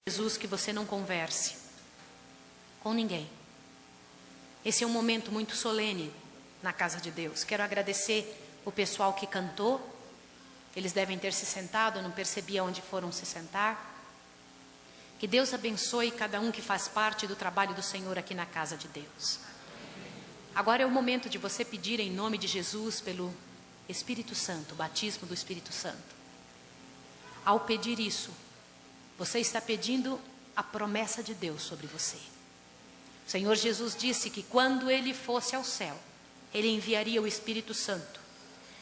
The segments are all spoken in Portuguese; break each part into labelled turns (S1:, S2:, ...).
S1: Jesus, que você não converse com ninguém. Esse é um momento muito solene na casa de Deus. Quero agradecer o pessoal que cantou. Eles devem ter se sentado, eu não percebi aonde foram se sentar. Que Deus abençoe cada um que faz parte do trabalho do Senhor aqui na casa de Deus. Agora é o momento de você pedir em nome de Jesus pelo Espírito Santo, o batismo do Espírito Santo. Ao pedir isso, você está pedindo a promessa de Deus sobre você. O Senhor Jesus disse que quando Ele fosse ao céu, Ele enviaria o Espírito Santo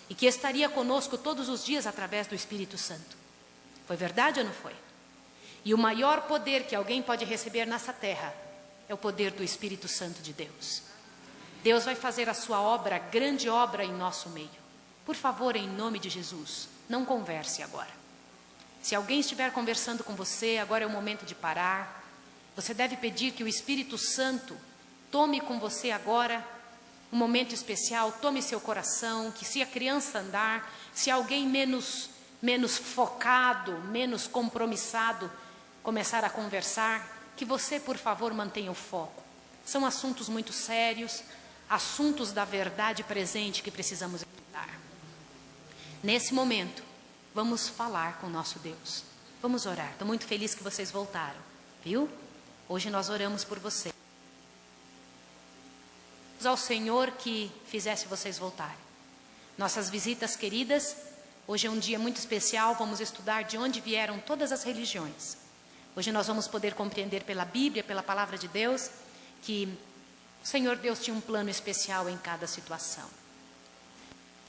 S1: e que estaria conosco todos os dias através do Espírito Santo. Foi verdade ou não foi? E o maior poder que alguém pode receber nessa terra é o poder do Espírito Santo de Deus. Deus vai fazer a sua obra, grande obra em nosso meio. Por favor, em nome de Jesus, não converse agora. Se alguém estiver conversando com você, agora é o momento de parar. Você deve pedir que o Espírito Santo tome com você agora um momento especial, tome seu coração, que se a criança andar, se alguém menos focado, menos compromissado, começar a conversar, que você, por favor, mantenha o foco. São assuntos muito sérios, assuntos da verdade presente que precisamos evitar. Nesse momento, vamos falar com o nosso Deus. Vamos orar. Estou muito feliz que vocês voltaram, viu? Hoje nós oramos por você. Ao Senhor que fizesse vocês voltarem. Nossas visitas queridas, hoje é um dia muito especial, vamos estudar de onde vieram todas as religiões. Hoje nós vamos poder compreender pela Bíblia, pela Palavra de Deus, que o Senhor Deus tinha um plano especial em cada situação.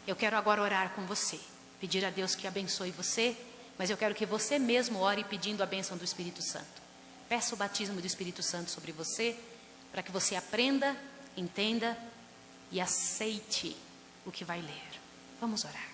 S1: Eu quero agora orar com você, pedir a Deus que abençoe você, mas eu quero que você mesmo ore pedindo a bênção do Espírito Santo. Peça o batismo do Espírito Santo sobre você, para que você aprenda, entenda e aceite o que vai ler. Vamos orar.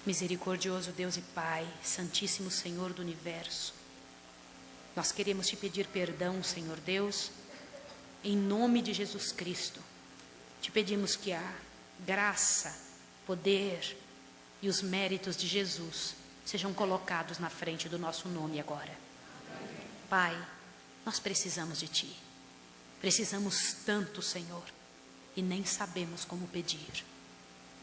S1: Misericordioso Deus e Pai, Santíssimo Senhor do Universo, nós queremos te pedir perdão, Senhor Deus, em nome de Jesus Cristo. Te pedimos que a graça, poder e os méritos de Jesus sejam colocados na frente do nosso nome agora. Pai, nós precisamos de Ti. Precisamos tanto, Senhor, e nem sabemos como pedir.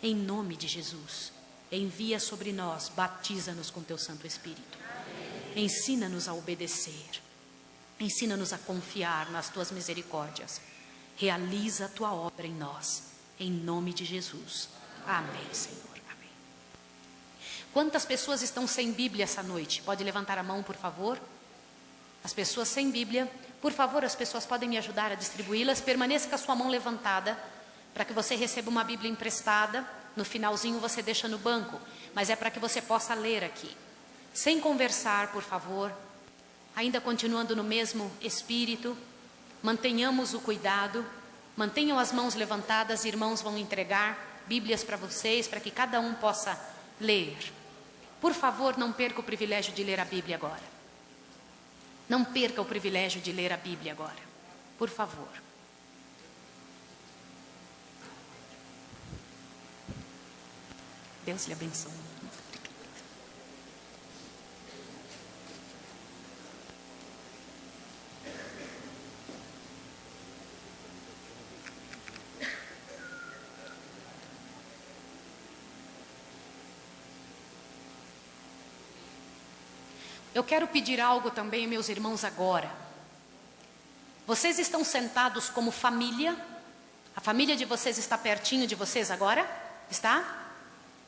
S1: Em nome de Jesus, envia sobre nós, batiza-nos com Teu Santo Espírito. Ensina-nos a obedecer. Ensina-nos a confiar nas Tuas misericórdias. Realiza a Tua obra em nós. Em nome de Jesus. Amém, Senhor. Amém. Quantas pessoas estão sem Bíblia essa noite? Pode levantar a mão, por favor? As pessoas sem Bíblia. Por favor, as pessoas podem me ajudar a distribuí-las. Permaneça com a sua mão levantada, para que você receba uma Bíblia emprestada. No finalzinho você deixa no banco, mas é para que você possa ler aqui. Sem conversar, por favor. Ainda continuando no mesmo espírito, mantenhamos o cuidado, mantenham as mãos levantadas, irmãos vão entregar Bíblias para vocês, para que cada um possa ler. Por favor, não perca o privilégio de ler a Bíblia agora. Não perca o privilégio de ler a Bíblia agora. Por favor. Deus lhe abençoe. Eu quero pedir algo também, meus irmãos, agora. Vocês estão sentados como família? A família de vocês está pertinho de vocês agora? Está?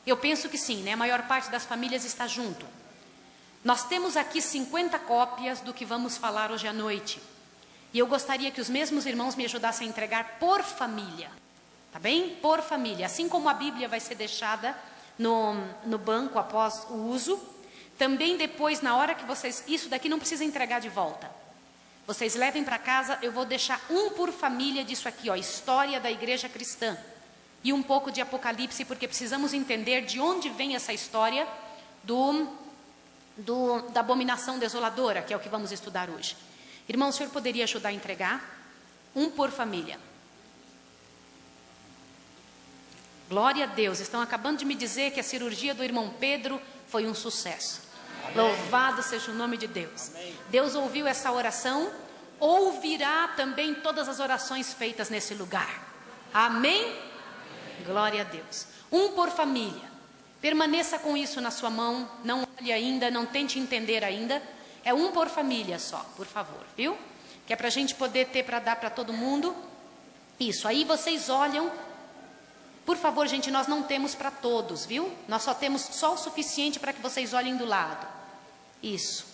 S1: Eu penso que sim, né? A maior parte das famílias está junto. Nós temos aqui 50 cópias do que vamos falar hoje à noite. E eu gostaria que os mesmos irmãos me ajudassem a entregar por família. Tá bem? Por família. Assim como a Bíblia vai ser deixada no banco após o uso, Também depois, na hora que vocês... Isso daqui não precisa entregar de volta. Vocês levem para casa, eu vou deixar um por família disso aqui, ó, história da igreja cristã. E um pouco de Apocalipse, porque precisamos entender de onde vem essa história da abominação desoladora, que é o que vamos estudar hoje. Irmão, o senhor poderia ajudar a entregar? Um por família. Glória a Deus, estão acabando de me dizer que a cirurgia do irmão Pedro foi um sucesso. Amém. Louvado seja o nome de Deus. Amém. Deus ouviu essa oração, ouvirá também todas as orações feitas nesse lugar. Amém? Amém. Glória a Deus. Um por família. Permaneça com isso na sua mão, não olhe ainda, não tente entender ainda. É um por família só, por favor, viu? Que é para a gente poder ter para dar para todo mundo. Isso, aí vocês olham. Por favor, gente, nós não temos para todos, viu? Nós só temos só o suficiente para que vocês olhem do lado. Isso.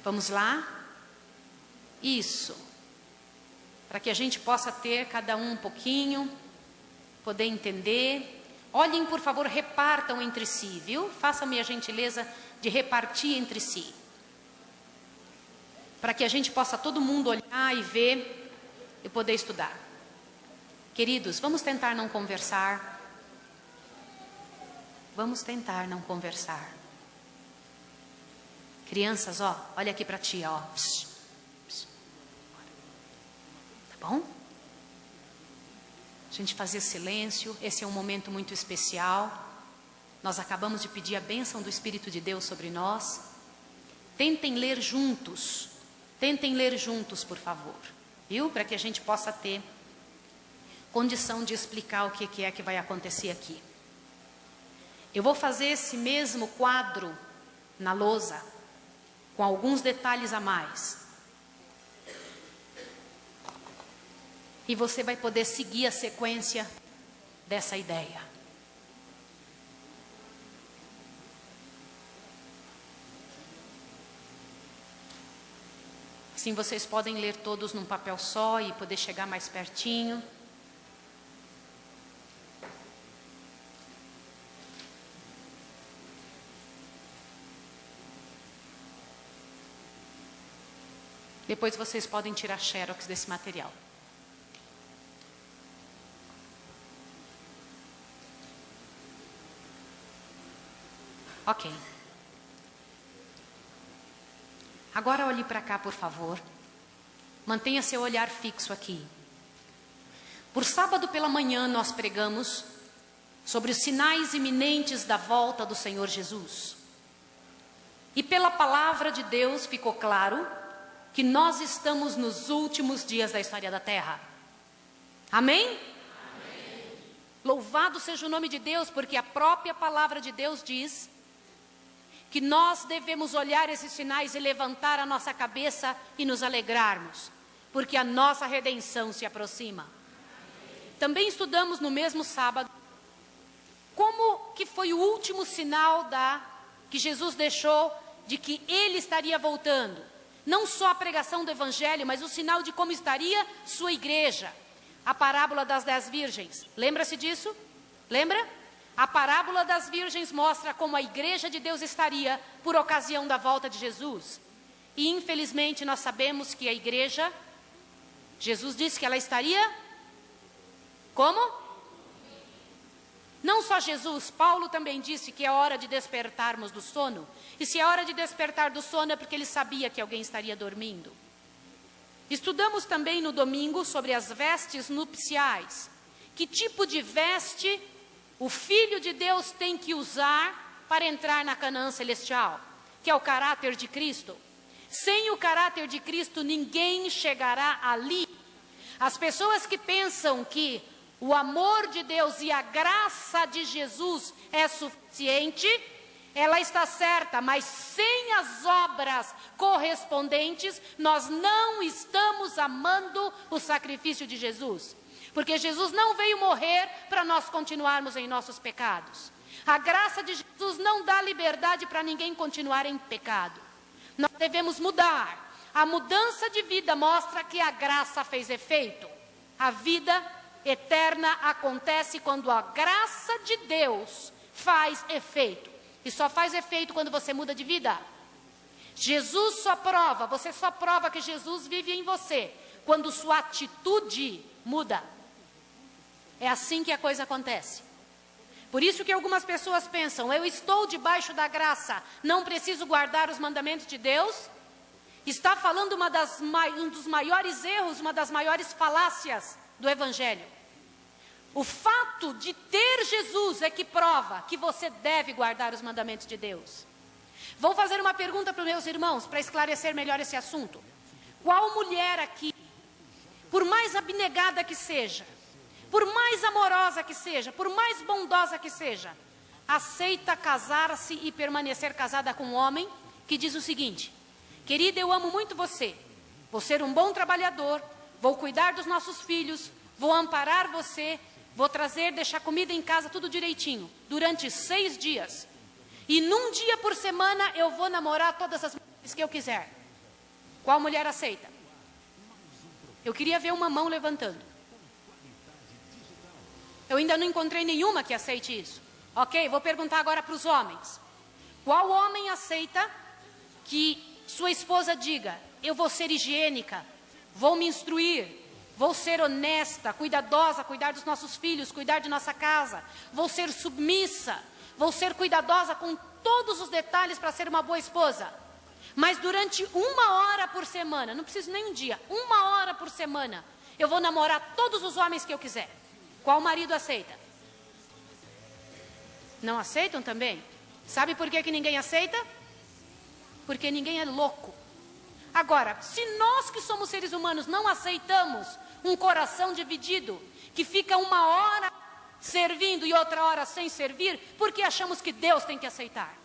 S1: Vamos lá? Isso. Para que a gente possa ter cada um pouquinho, poder entender. Olhem, por favor, repartam entre si, viu? Façam-me a gentileza de repartir entre si. Para que a gente possa todo mundo olhar e ver e poder estudar. Queridos, vamos tentar não conversar. Vamos tentar não conversar. Crianças, ó, olha aqui para tia, ó. Psh, psh. Tá bom? A gente fazer silêncio, esse é um momento muito especial. Nós acabamos de pedir a bênção do Espírito de Deus sobre nós. Tentem ler juntos, por favor, viu? Para que a gente possa ter condição de explicar o que é que vai acontecer aqui. Eu vou fazer esse mesmo quadro na lousa, com alguns detalhes a mais. E você vai poder seguir a sequência dessa ideia. Assim vocês podem ler todos num papel só e poder chegar mais pertinho. Depois vocês podem tirar xerox desse material. Ok. Agora olhe para cá, por favor. Mantenha seu olhar fixo aqui. Por sábado pela manhã nós pregamos sobre os sinais iminentes da volta do Senhor Jesus. E pela palavra de Deus ficou claro que nós estamos nos últimos dias da história da Terra. Amém? Amém? Louvado seja o nome de Deus, porque a própria palavra de Deus diz que nós devemos olhar esses sinais e levantar a nossa cabeça e nos alegrarmos, porque a nossa redenção se aproxima. Também estudamos no mesmo sábado como que foi o último sinal que Jesus deixou de que Ele estaria voltando. Não só a pregação do Evangelho, mas o sinal de como estaria sua igreja. A parábola das 10 virgens. Lembra-se disso? Lembra? A parábola das virgens mostra como a igreja de Deus estaria por ocasião da volta de Jesus. E infelizmente nós sabemos que a igreja, Jesus disse que ela estaria como? Não só Jesus, Paulo também disse que é hora de despertarmos do sono. E se é hora de despertar do sono é porque ele sabia que alguém estaria dormindo. Estudamos também no domingo sobre as vestes nupciais. Que tipo de veste o Filho de Deus tem que usar para entrar na Canaã celestial? Que é o caráter de Cristo. Sem o caráter de Cristo ninguém chegará ali. As pessoas que pensam que o amor de Deus e a graça de Jesus é suficiente, ela está certa, mas sem as obras correspondentes, nós não estamos amando o sacrifício de Jesus. Porque Jesus não veio morrer para nós continuarmos em nossos pecados. A graça de Jesus não dá liberdade para ninguém continuar em pecado. Nós devemos mudar. A mudança de vida mostra que a graça fez efeito. A vida eterna acontece quando a graça de Deus faz efeito. e só faz efeito quando você muda de vida. Você só prova que Jesus vive em você quando sua atitude muda. É assim que a coisa acontece. Por isso que algumas pessoas pensam, eu estou debaixo da graça, não preciso guardar os mandamentos de Deus. Está falando um dos maiores erros, uma das maiores falácias do Evangelho. O fato de ter Jesus é que prova que você deve guardar os mandamentos de Deus. Vou fazer uma pergunta para os meus irmãos, para esclarecer melhor esse assunto. Qual mulher aqui, por mais abnegada que seja, por mais amorosa que seja, por mais bondosa que seja, aceita casar-se e permanecer casada com um homem que diz o seguinte: querida, eu amo muito você, vou ser um bom trabalhador, vou cuidar dos nossos filhos, vou amparar você, vou deixar comida em casa, tudo direitinho, durante 6 dias. E num dia por semana eu vou namorar todas as mulheres que eu quiser. Qual mulher aceita? Eu queria ver uma mão levantando. Eu ainda não encontrei nenhuma que aceite isso. Ok, vou perguntar agora para os homens. Qual homem aceita que sua esposa diga: eu vou ser higiênica, vou me instruir, vou ser honesta, cuidadosa, cuidar dos nossos filhos, cuidar de nossa casa, vou ser submissa, vou ser cuidadosa com todos os detalhes para ser uma boa esposa. Mas durante 1 hora por semana, não preciso nem um dia, 1 hora por semana, eu vou namorar todos os homens que eu quiser. Qual marido aceita? Não aceitam também? Sabe por que ninguém aceita? Porque ninguém é louco. Agora, se nós que somos seres humanos não aceitamos um coração dividido, que fica 1 hora servindo e outra hora sem servir, por que achamos que Deus tem que aceitar?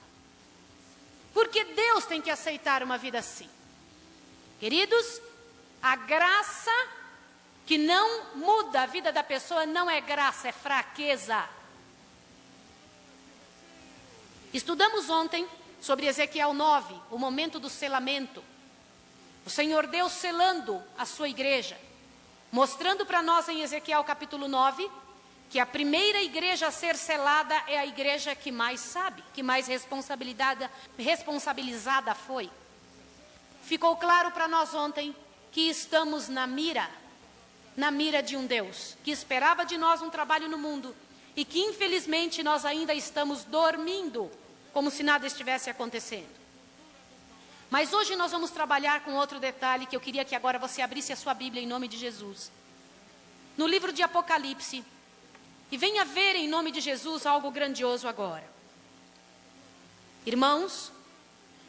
S1: Porque Deus tem que aceitar uma vida assim. Queridos, a graça que não muda a vida da pessoa não é graça, é fraqueza. Estudamos ontem sobre Ezequiel 9, o momento do selamento. O Senhor Deus selando a sua igreja, mostrando para nós em Ezequiel capítulo 9, que a primeira igreja a ser selada é a igreja que mais sabe, que mais responsabilizada foi. Ficou claro para nós ontem que estamos na mira de um Deus que esperava de nós um trabalho no mundo e que infelizmente nós ainda estamos dormindo, como se nada estivesse acontecendo. Mas hoje nós vamos trabalhar com outro detalhe que eu queria que agora você abrisse a sua Bíblia em nome de Jesus. No livro de Apocalipse, e venha ver em nome de Jesus algo grandioso agora. Irmãos,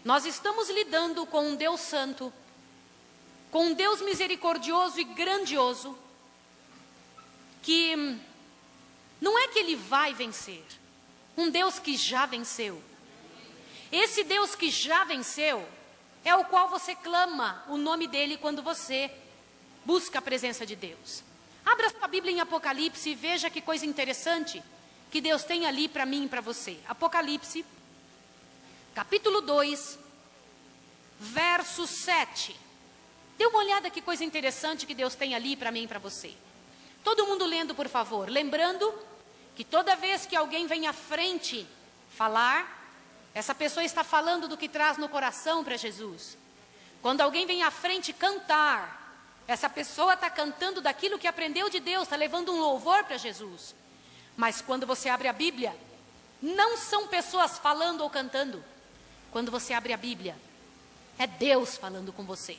S1: nós estamos lidando com um Deus santo, com um Deus misericordioso e grandioso, que não é que Ele vai vencer, um Deus que já venceu. Esse Deus que já venceu é o qual você clama o nome dEle quando você busca a presença de Deus. Abra sua Bíblia em Apocalipse e veja que coisa interessante que Deus tem ali para mim e para você. Apocalipse, capítulo 2, verso 7. Dê uma olhada que coisa interessante que Deus tem ali para mim e para você. Todo mundo lendo, por favor. Lembrando que toda vez que alguém vem à frente falar, essa pessoa está falando do que traz no coração para Jesus. Quando alguém vem à frente cantar, essa pessoa está cantando daquilo que aprendeu de Deus, está levando um louvor para Jesus. Mas quando você abre a Bíblia, não são pessoas falando ou cantando. Quando você abre a Bíblia, é Deus falando com você.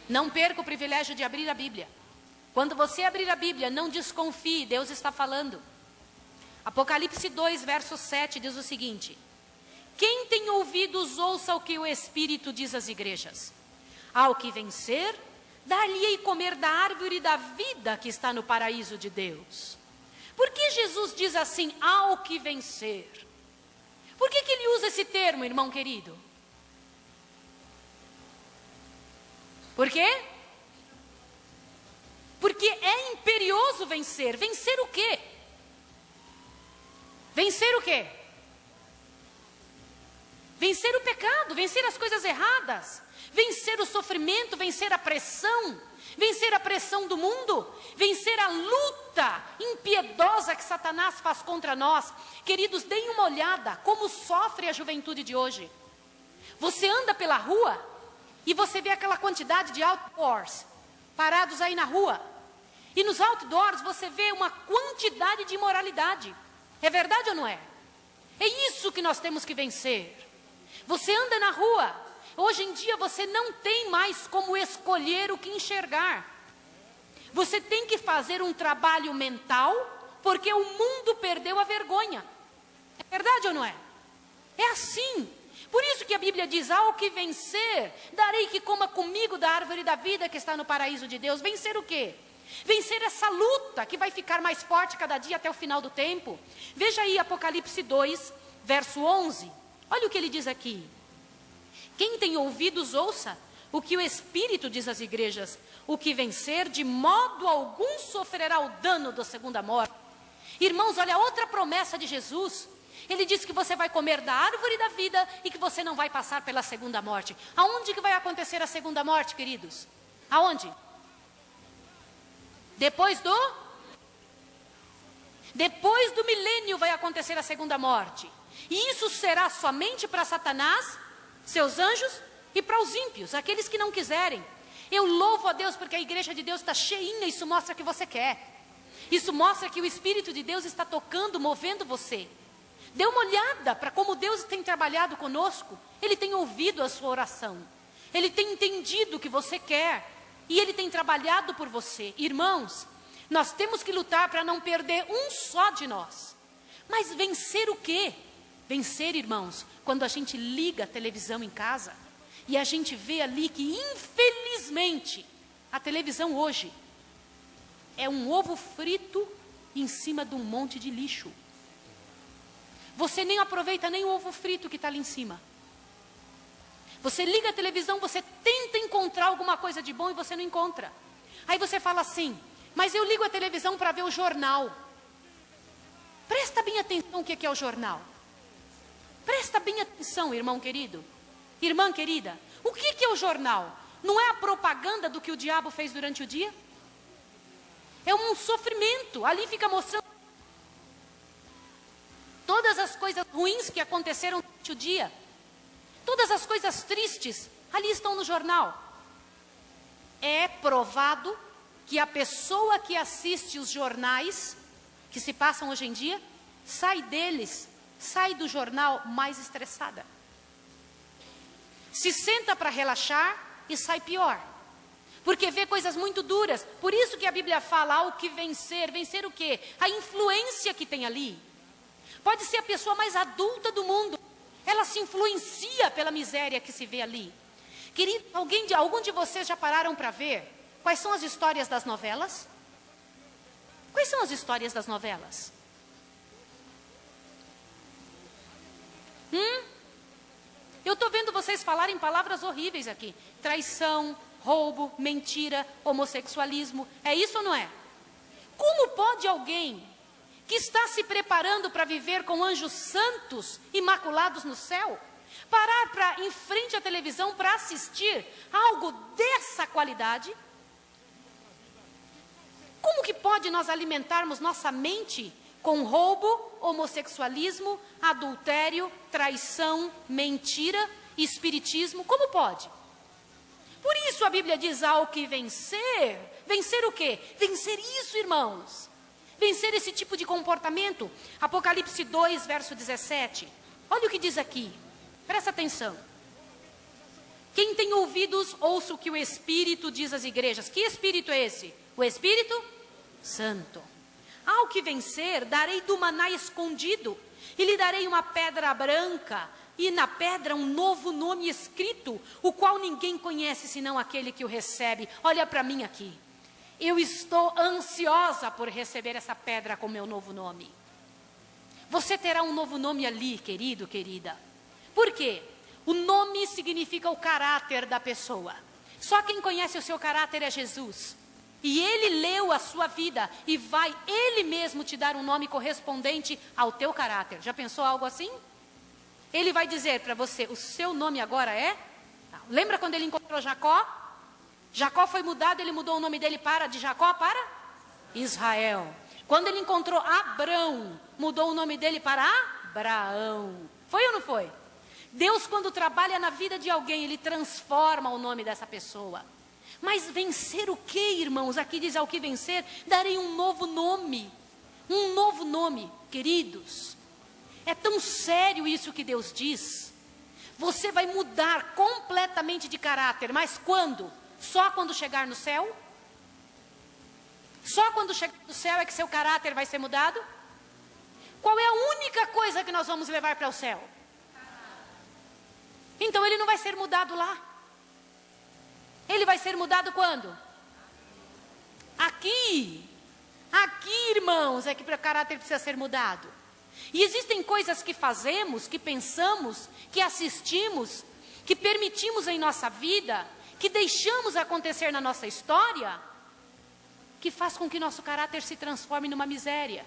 S1: Não perca o privilégio de abrir a Bíblia. Quando você abrir a Bíblia, não desconfie, Deus está falando. Apocalipse 2, verso 7 diz o seguinte: quem tem ouvidos, ouça o que o Espírito diz às igrejas. Ao que vencer, dar-lhe-ei comer da árvore da vida que está no paraíso de Deus. Por que Jesus diz assim, ao que vencer? Por que ele usa esse termo, irmão querido? Por quê? Porque é imperioso vencer. Vencer o quê? Vencer o quê? Vencer o pecado, vencer as coisas erradas, vencer o sofrimento, vencer a pressão do mundo, vencer a luta impiedosa que Satanás faz contra nós. Queridos, deem uma olhada como sofre a juventude de hoje. Você anda pela rua e você vê aquela quantidade de outdoors parados aí na rua. E nos outdoors você vê uma quantidade de imoralidade. É verdade ou não é? É isso que nós temos que vencer. Você anda na rua, hoje em dia você não tem mais como escolher o que enxergar. Você tem que fazer um trabalho mental, porque o mundo perdeu a vergonha. É verdade ou não é? É assim. Por isso que a Bíblia diz: ao que vencer, darei que coma comigo da árvore da vida que está no paraíso de Deus. Vencer o quê? Vencer essa luta que vai ficar mais forte cada dia até o final do tempo. Veja aí Apocalipse 2, verso 11. Olha o que ele diz aqui. Quem tem ouvidos, ouça o que o Espírito diz às igrejas. O que vencer, de modo algum sofrerá o dano da segunda morte. Irmãos, olha a outra promessa de Jesus. Ele diz que você vai comer da árvore da vida e que você não vai passar pela segunda morte. Aonde que vai acontecer a segunda morte, queridos? Aonde? Depois do milênio vai acontecer a segunda morte. E isso será somente para Satanás, seus anjos e para os ímpios, aqueles que não quiserem. Eu louvo a Deus porque a igreja de Deus está cheinha. Isso mostra que você quer. Isso mostra que o Espírito de Deus está tocando, movendo você. Dê uma olhada para como Deus tem trabalhado conosco. Ele tem ouvido a sua oração. Ele tem entendido o que você quer. E Ele tem trabalhado por você. Irmãos, nós temos que lutar para não perder um só de nós. Mas vencer o quê? Vencer, irmãos, quando a gente liga a televisão em casa e a gente vê ali que, infelizmente, a televisão hoje é um ovo frito em cima de um monte de lixo. Você nem aproveita nem o ovo frito que está ali em cima. Você liga a televisão, você tenta encontrar alguma coisa de bom e você não encontra. Aí você fala assim: mas eu ligo a televisão para ver o jornal. Presta bem atenção o que é o jornal. Presta bem atenção, irmão querido. Irmã querida, o que é o jornal? Não é a propaganda do que o diabo fez durante o dia? É um sofrimento. Ali fica mostrando todas as coisas ruins que aconteceram durante o dia. Todas as coisas tristes ali estão no jornal. É provado que a pessoa que assiste os jornais que se passam hoje em dia, sai do jornal mais estressada. Se senta para relaxar e sai pior. Porque vê coisas muito duras. Por isso que a Bíblia fala ao que vencer. Vencer o quê? A influência que tem ali. Pode ser a pessoa mais adulta do mundo. Ela se influencia pela miséria que se vê ali. Querido, algum de vocês já pararam para ver quais são as histórias das novelas? Quais são as histórias das novelas? Eu estou vendo vocês falarem palavras horríveis aqui. Traição, roubo, mentira, homossexualismo. É isso ou não é? Como pode alguém que está se preparando para viver com anjos santos, imaculados no céu, parar em frente à televisão para assistir algo dessa qualidade? Como que pode nós alimentarmos nossa mente com roubo, homossexualismo, adultério, traição, mentira, espiritismo? Como pode? Por isso a Bíblia diz: ao que vencer. Vencer o quê? Vencer isso, irmãos. Vencer esse tipo de comportamento. Apocalipse 2, verso 17. Olha o que diz aqui. Presta atenção. Quem tem ouvidos, ouça o que o Espírito diz às igrejas. Que Espírito é esse? O Espírito Santo. Ao que vencer, darei do maná escondido, e lhe darei uma pedra branca, e na pedra um novo nome escrito, o qual ninguém conhece senão aquele que o recebe. Olha para mim aqui. Eu estou ansiosa por receber essa pedra com meu novo nome. Você terá um novo nome ali, querido, querida. Por quê? O nome significa o caráter da pessoa. Só quem conhece o seu caráter é Jesus. E Ele leu a sua vida e vai Ele mesmo te dar um nome correspondente ao teu caráter. Já pensou algo assim? ele vai dizer para você, o seu nome agora é? Lembra quando ele encontrou Jacó? Jacó foi mudado, ele mudou o nome dele de Jacó para Israel. Quando ele encontrou Abrão, mudou o nome dele para Abraão. Foi ou não foi? Deus, quando trabalha na vida de alguém, ele transforma o nome dessa pessoa. Mas vencer o que, irmãos? Aqui diz: ao que vencer, darei um novo nome. Um novo nome, queridos. É tão sério isso que Deus diz. Você vai mudar completamente de caráter, mas quando? Só quando chegar no céu? Só quando chegar no céu é que seu caráter vai ser mudado? Qual é a única coisa que nós vamos levar para o céu? Então ele não vai ser mudado lá. Ele vai ser mudado quando? Aqui. Aqui, irmãos, é que o caráter precisa ser mudado. E existem coisas que fazemos, que pensamos, que assistimos, que permitimos em nossa vida, que deixamos acontecer na nossa história, que faz com que nosso caráter se transforme numa miséria.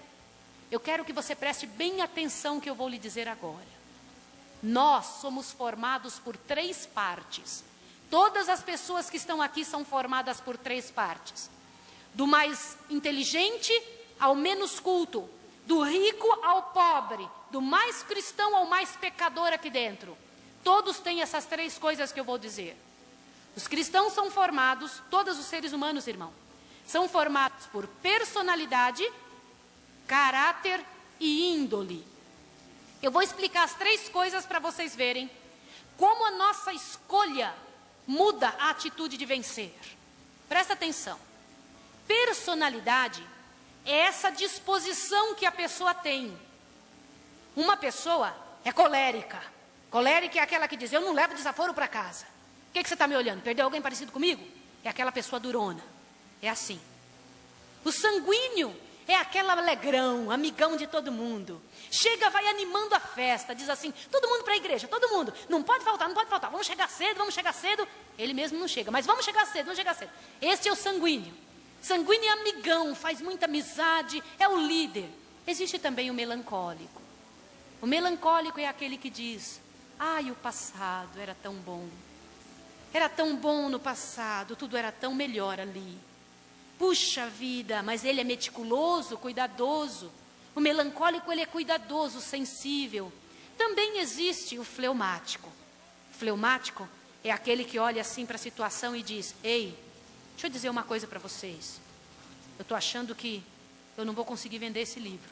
S1: Eu quero que você preste bem atenção no que eu vou lhe dizer agora. Nós somos formados por 3 partes. Todas as pessoas que estão aqui são formadas por 3 partes. Do mais inteligente ao menos culto. Do rico ao pobre. Do mais cristão ao mais pecador aqui dentro. Todos têm essas 3 coisas que eu vou dizer. Os cristãos são formados, todos os seres humanos, irmão, são formados por personalidade, caráter e índole. Eu vou explicar as 3 coisas para vocês verem como a nossa escolha muda a atitude de vencer. Presta atenção. Personalidade é essa disposição que a pessoa tem. Uma pessoa é colérica. Colérica é aquela que diz: eu não levo desaforo para casa. O que você está me olhando? Perdeu alguém parecido comigo? É aquela pessoa durona. É assim. O sanguíneo é aquele alegrão, amigão de todo mundo. Chega, vai animando a festa, diz assim: todo mundo para a igreja, todo mundo. Não pode faltar, não pode faltar. Vamos chegar cedo, vamos chegar cedo. Ele mesmo não chega, mas vamos chegar cedo, vamos chegar cedo. Este é o sanguíneo. Sanguíneo é amigão, faz muita amizade, é o líder. Existe também o melancólico. O melancólico é aquele que diz: ai, o passado era tão bom. Era tão bom no passado, tudo era tão melhor ali. Puxa vida, mas ele é meticuloso, cuidadoso. O melancólico, ele é cuidadoso, sensível. Também existe o fleumático. O fleumático é aquele que olha assim para a situação e diz: ei, deixa eu dizer uma coisa para vocês. Eu estou achando que eu não vou conseguir vender esse livro.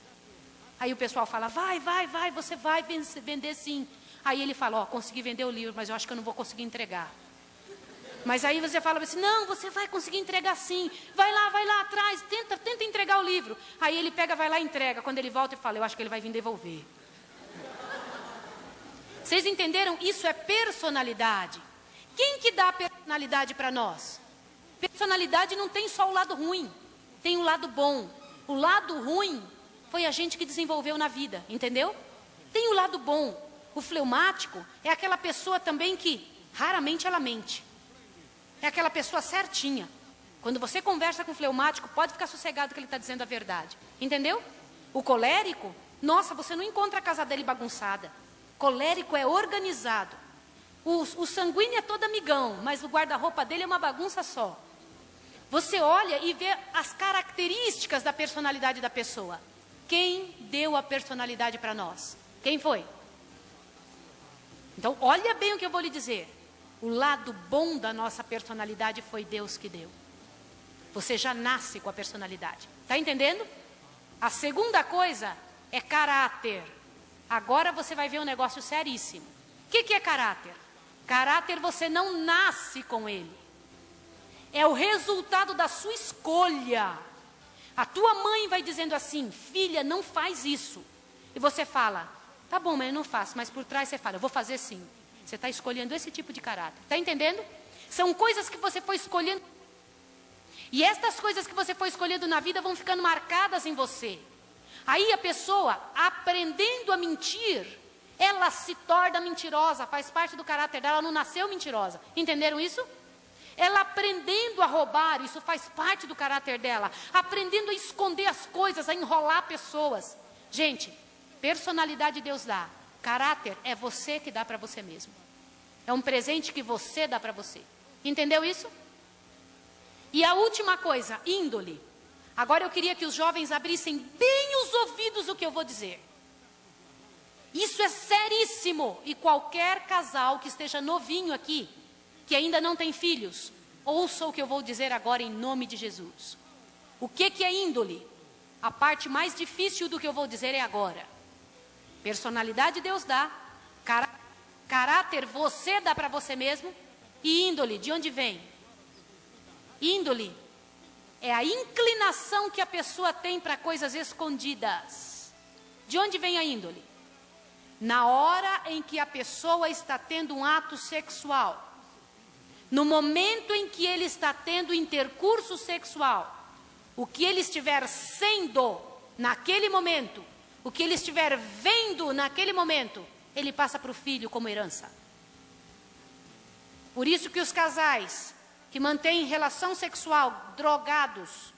S1: Aí o pessoal fala: vai, você vai vender sim. Aí ele fala: ó, consegui vender o livro, mas eu acho que eu não vou conseguir entregar. Mas aí você fala assim: não, você vai conseguir entregar sim. Vai lá atrás, tenta entregar o livro. Aí ele pega, vai lá e entrega. Quando ele volta e fala: eu acho que ele vai vir devolver. Vocês entenderam? Isso é personalidade. Quem que dá a personalidade para nós? Personalidade não tem só o lado ruim, tem o lado bom. O lado ruim foi a gente que desenvolveu na vida, entendeu? Tem o lado bom. O fleumático é aquela pessoa também que raramente ela mente. É aquela pessoa certinha. Quando você conversa com o fleumático, pode ficar sossegado que ele está dizendo a verdade. Entendeu? O colérico, nossa, você não encontra a casa dele bagunçada. Colérico é organizado. O sanguíneo é todo amigão, mas o guarda-roupa dele é uma bagunça só. Você olha e vê as características da personalidade da pessoa. Quem deu a personalidade para nós? Quem foi? Então, olha bem o que eu vou lhe dizer. O lado bom da nossa personalidade foi Deus que deu. Você já nasce com a personalidade. Está entendendo? A segunda coisa é caráter. Agora você vai ver um negócio seríssimo. O que é caráter? Caráter você não nasce com ele. É o resultado da sua escolha. A tua mãe vai dizendo assim: filha, não faz isso. E você fala: tá bom, mãe, eu não faço. Mas por trás você fala: eu vou fazer sim. Você está escolhendo esse tipo de caráter. Está entendendo? São coisas que você foi escolhendo. E estas coisas que você foi escolhendo na vida vão ficando marcadas em você. Aí a pessoa, aprendendo a mentir, ela se torna mentirosa. Faz parte do caráter dela, ela não nasceu mentirosa. Entenderam isso? Ela aprendendo a roubar, isso faz parte do caráter dela. Aprendendo a esconder as coisas, a enrolar pessoas. Gente, personalidade Deus dá. Caráter é você que dá para você mesmo. É um presente que você dá para você. Entendeu isso? E a última coisa, índole. Agora eu queria que os jovens abrissem bem os ouvidos o que eu vou dizer. Isso é seríssimo. E qualquer casal que esteja novinho aqui, que ainda não tem filhos, ouça o que eu vou dizer agora em nome de Jesus. O que é índole? A parte mais difícil do que eu vou dizer é agora. Personalidade Deus dá. Caráter você dá para você mesmo. E índole, de onde vem? Índole é a inclinação que a pessoa tem para coisas escondidas. De onde vem a índole? Na hora em que a pessoa está tendo um ato sexual, no momento em que ele está tendo intercurso sexual, o que ele estiver sendo naquele momento, o que ele estiver vendo naquele momento, ele passa para o filho como herança. Por isso que os casais que mantêm relação sexual drogados,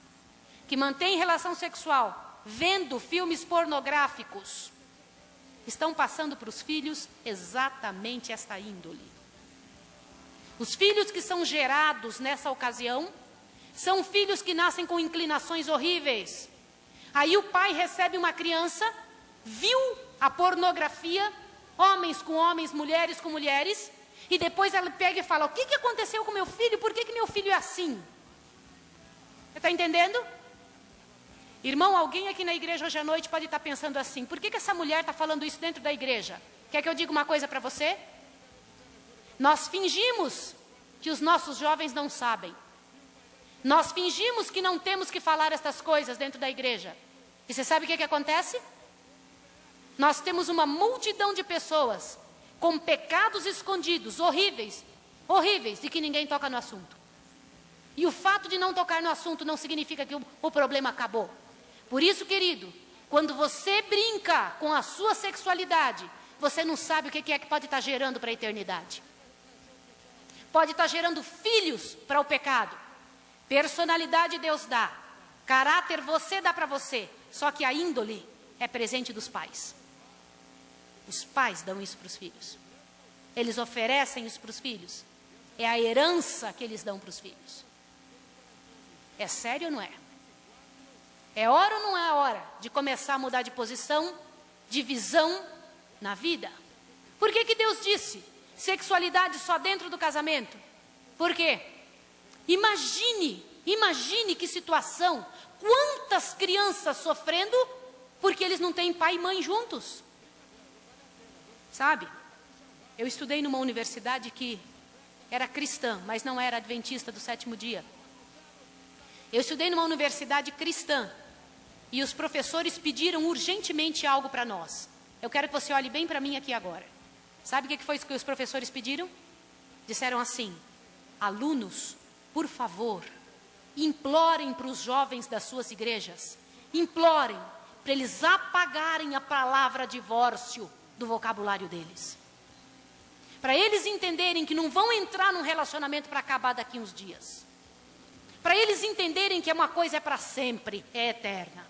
S1: que mantêm relação sexual vendo filmes pornográficos, estão passando para os filhos exatamente esta índole. Os filhos que são gerados nessa ocasião são filhos que nascem com inclinações horríveis. Aí o pai recebe uma criança, viu a pornografia, homens com homens, mulheres com mulheres, e depois ela pega e fala: o que aconteceu com meu filho? Por que meu filho é assim? Você está entendendo? Irmão, alguém aqui na igreja hoje à noite pode estar pensando assim: por que essa mulher está falando isso dentro da igreja? Quer que eu diga uma coisa para você? Nós fingimos que os nossos jovens não sabem. Nós fingimos que não temos que falar estas coisas dentro da igreja. E você sabe o que acontece? Nós temos uma multidão de pessoas com pecados escondidos, horríveis, horríveis, e que ninguém toca no assunto. E o fato de não tocar no assunto não significa que o problema acabou. Por isso, querido, quando você brinca com a sua sexualidade, você não sabe o que é que pode estar gerando para a eternidade. Pode estar gerando filhos para o pecado. Personalidade Deus dá. Caráter você dá para você. Só que a índole é presente dos pais. Os pais dão isso para os filhos. Eles oferecem isso para os filhos. É a herança que eles dão para os filhos. É sério ou não é? É hora ou não é hora de começar a mudar de posição, de visão na vida? Por que Deus disse sexualidade só dentro do casamento? Por quê? Imagine que situação, quantas crianças sofrendo porque eles não têm pai e mãe juntos. Sabe, eu estudei numa universidade que era cristã, mas não era adventista do sétimo dia. Eu estudei numa universidade cristã e os professores pediram urgentemente algo para nós. Eu quero que você olhe bem para mim aqui agora. Sabe o que foi que os professores pediram? Disseram assim: alunos, por favor, implorem para os jovens das suas igrejas, implorem para eles apagarem a palavra divórcio do vocabulário deles. Para eles entenderem que não vão entrar num relacionamento para acabar daqui uns dias. Para eles entenderem que uma coisa é para sempre, é eterna.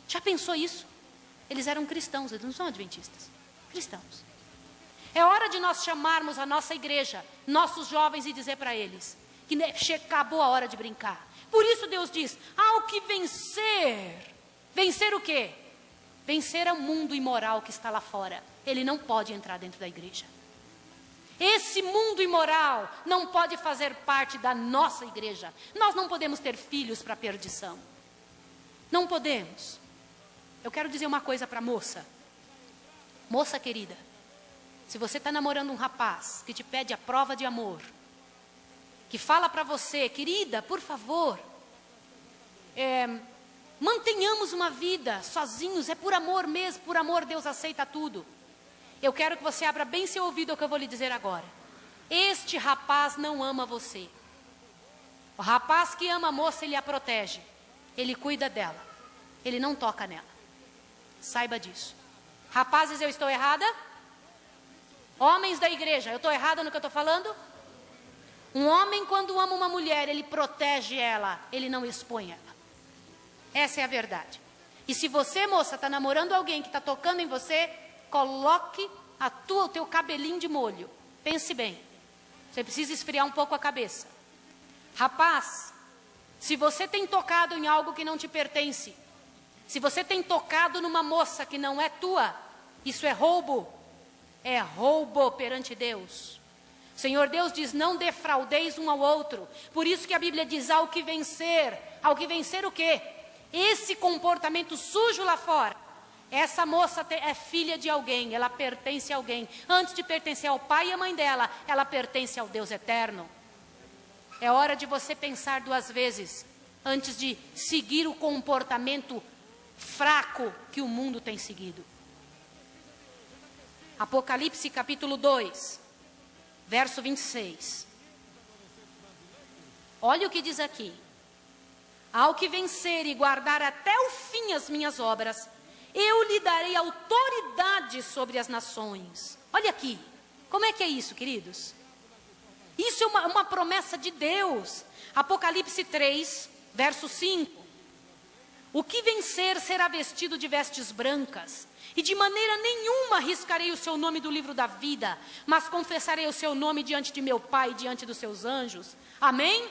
S1: Já pensou isso? Eles eram cristãos, eles não são adventistas. Cristãos. É hora de nós chamarmos a nossa igreja, nossos jovens, e dizer para eles que acabou a hora de brincar. Por isso Deus diz: há o que vencer. Vencer o quê? Vencer o mundo imoral que está lá fora. Ele não pode entrar dentro da igreja. Esse mundo imoral não pode fazer parte da nossa igreja. Nós não podemos ter filhos para perdição. Não podemos. Eu quero dizer uma coisa para a moça. Moça querida, se você está namorando um rapaz que te pede a prova de amor, que fala para você: querida, por favor, mantenhamos uma vida sozinhos, é por amor mesmo, por amor Deus aceita tudo. Eu quero que você abra bem seu ouvido ao que eu vou lhe dizer agora. Este rapaz não ama você. O rapaz que ama a moça, ele a protege. Ele cuida dela. Ele não toca nela. Saiba disso. Rapazes, eu estou errada? Homens da igreja, eu estou errada no que eu estou falando? Um homem, quando ama uma mulher, ele protege ela, ele não expõe ela. Essa é a verdade. E se você, moça, está namorando alguém que está tocando em você, coloque o teu cabelinho de molho. Pense bem. Você precisa esfriar um pouco a cabeça. Rapaz, se você tem tocado em algo que não te pertence, se você tem tocado numa moça que não é tua, isso é roubo. É roubo perante Deus. O Senhor Deus diz, não defraudeis um ao outro. Por isso que a Bíblia diz, ao que vencer. Ao que vencer o quê? Esse comportamento sujo lá fora. Essa moça é filha de alguém, ela pertence a alguém. Antes de pertencer ao pai e à mãe dela, ela pertence ao Deus eterno. É hora de você pensar 2 vezes, antes de seguir o comportamento fraco que o mundo tem seguido. Apocalipse capítulo 2, verso 26. Olha o que diz aqui. Ao que vencer e guardar até o fim as minhas obras, eu lhe darei autoridade sobre as nações. Olha aqui, como é que é isso, queridos? Isso é uma promessa de Deus. Apocalipse 3, verso 5. O que vencer será vestido de vestes brancas, e de maneira nenhuma riscarei o seu nome do livro da vida, mas confessarei o seu nome diante de meu Pai e diante dos seus anjos. Amém?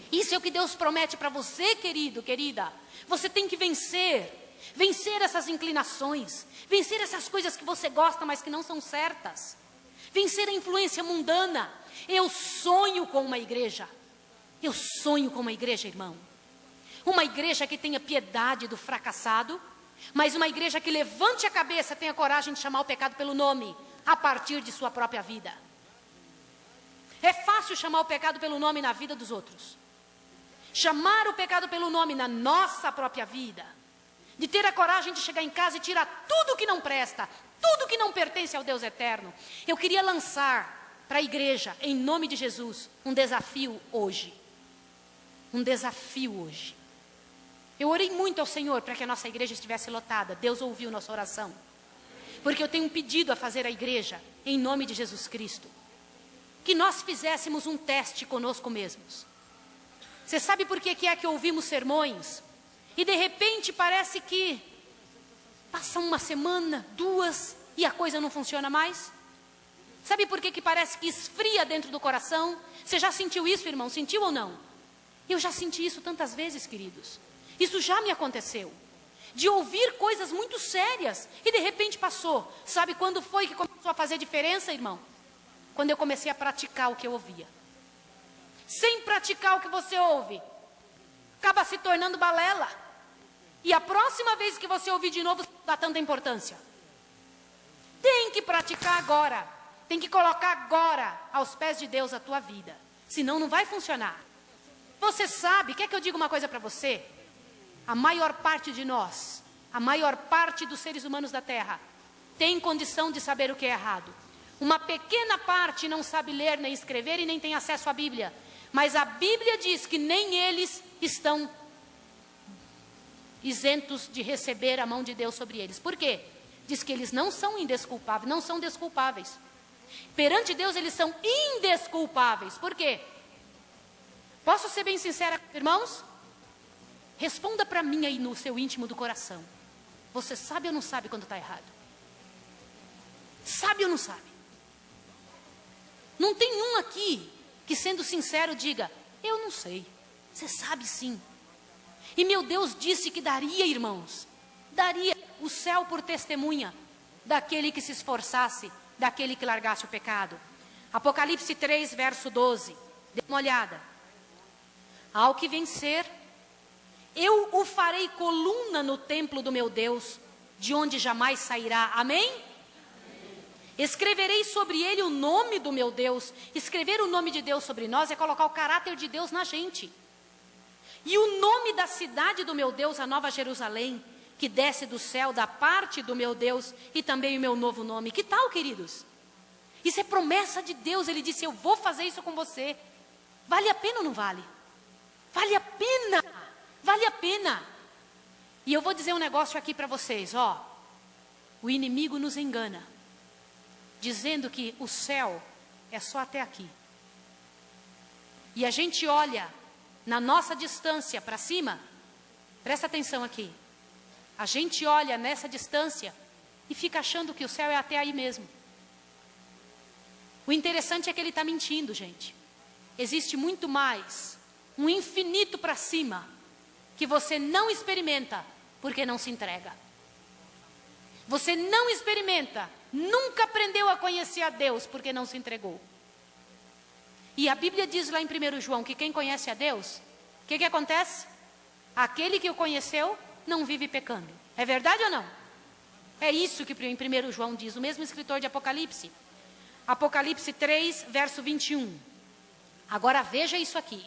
S1: Isso é o que Deus promete para você, querido, querida. Você tem que vencer. Vencer essas inclinações. Vencer essas coisas que você gosta, mas que não são certas. Vencer a influência mundana. Eu sonho com uma igreja. Eu sonho com uma igreja, irmão. Uma igreja que tenha piedade do fracassado, mas uma igreja que levante a cabeça, tenha coragem de chamar o pecado pelo nome, a partir de sua própria vida. É fácil chamar o pecado pelo nome na vida dos outros. Chamar o pecado pelo nome na nossa própria vida. De ter a coragem de chegar em casa e tirar tudo que não presta, tudo que não pertence ao Deus eterno. Eu queria lançar para a igreja, em nome de Jesus, um desafio hoje. Um desafio hoje. Eu orei muito ao Senhor para que a nossa igreja estivesse lotada. Deus ouviu nossa oração. Porque eu tenho um pedido a fazer à igreja, em nome de Jesus Cristo. Que nós fizéssemos um teste conosco mesmos. Você sabe por que é que ouvimos sermões? E de repente parece que passa 1 semana, 2, e a coisa não funciona mais? Sabe por que parece que esfria dentro do coração? Você já sentiu isso, irmão? Sentiu ou não? Eu já senti isso tantas vezes, queridos. Isso já me aconteceu. De ouvir coisas muito sérias e de repente passou. Sabe quando foi que começou a fazer diferença, irmão? Quando eu comecei a praticar o que eu ouvia. Sem praticar o que você ouve, acaba se tornando balela. E a próxima vez que você ouvir de novo, não dá tanta importância. Tem que praticar agora. Tem que colocar agora aos pés de Deus a tua vida. Senão não vai funcionar. Você sabe, quer que eu diga uma coisa para você? A maior parte de nós, a maior parte dos seres humanos da Terra, tem condição de saber o que é errado. Uma pequena parte não sabe ler nem escrever e nem tem acesso à Bíblia. Mas a Bíblia diz que nem eles estão isentos de receber a mão de Deus sobre eles. Por quê? Diz que eles não são indesculpáveis, não são desculpáveis. Perante Deus eles são indesculpáveis. Por quê? Posso ser bem sincera, irmãos? Responda para mim aí no seu íntimo do coração. Você sabe ou não sabe quando está errado? Sabe ou não sabe? Não tem um aqui que, sendo sincero, diga, eu não sei. Você sabe sim. E meu Deus disse que daria, irmãos, daria o céu por testemunha daquele que se esforçasse, daquele que largasse o pecado. Apocalipse 3, verso 12. Dê uma olhada. Ao que vencer, eu o farei coluna no templo do meu Deus, de onde jamais sairá. Amém? Escreverei sobre ele o nome do meu Deus. Escrever o nome de Deus sobre nós é colocar o caráter de Deus na gente. E o nome da cidade do meu Deus, a Nova Jerusalém, que desce do céu da parte do meu Deus, e também o meu novo nome. Que tal, queridos? Isso é promessa de Deus. Ele disse, eu vou fazer isso com você. Vale a pena ou não vale? Vale a pena. Vale a pena. E eu vou dizer um negócio aqui para vocês, ó. O inimigo nos engana, dizendo que o céu é só até aqui. E a gente olha na nossa distância para cima, presta atenção aqui. A gente olha nessa distância e fica achando que o céu é até aí mesmo. O interessante é que ele está mentindo, gente. Existe muito mais, um infinito para cima, que você não experimenta porque não se entrega. Você não experimenta, nunca aprendeu a conhecer a Deus porque não se entregou. E a Bíblia diz lá em 1 João que quem conhece a Deus, o que acontece? Aquele que o conheceu não vive pecando. É verdade ou não? É isso que em 1 João diz, o mesmo escritor de Apocalipse. Apocalipse 3, verso 21. Agora veja isso aqui.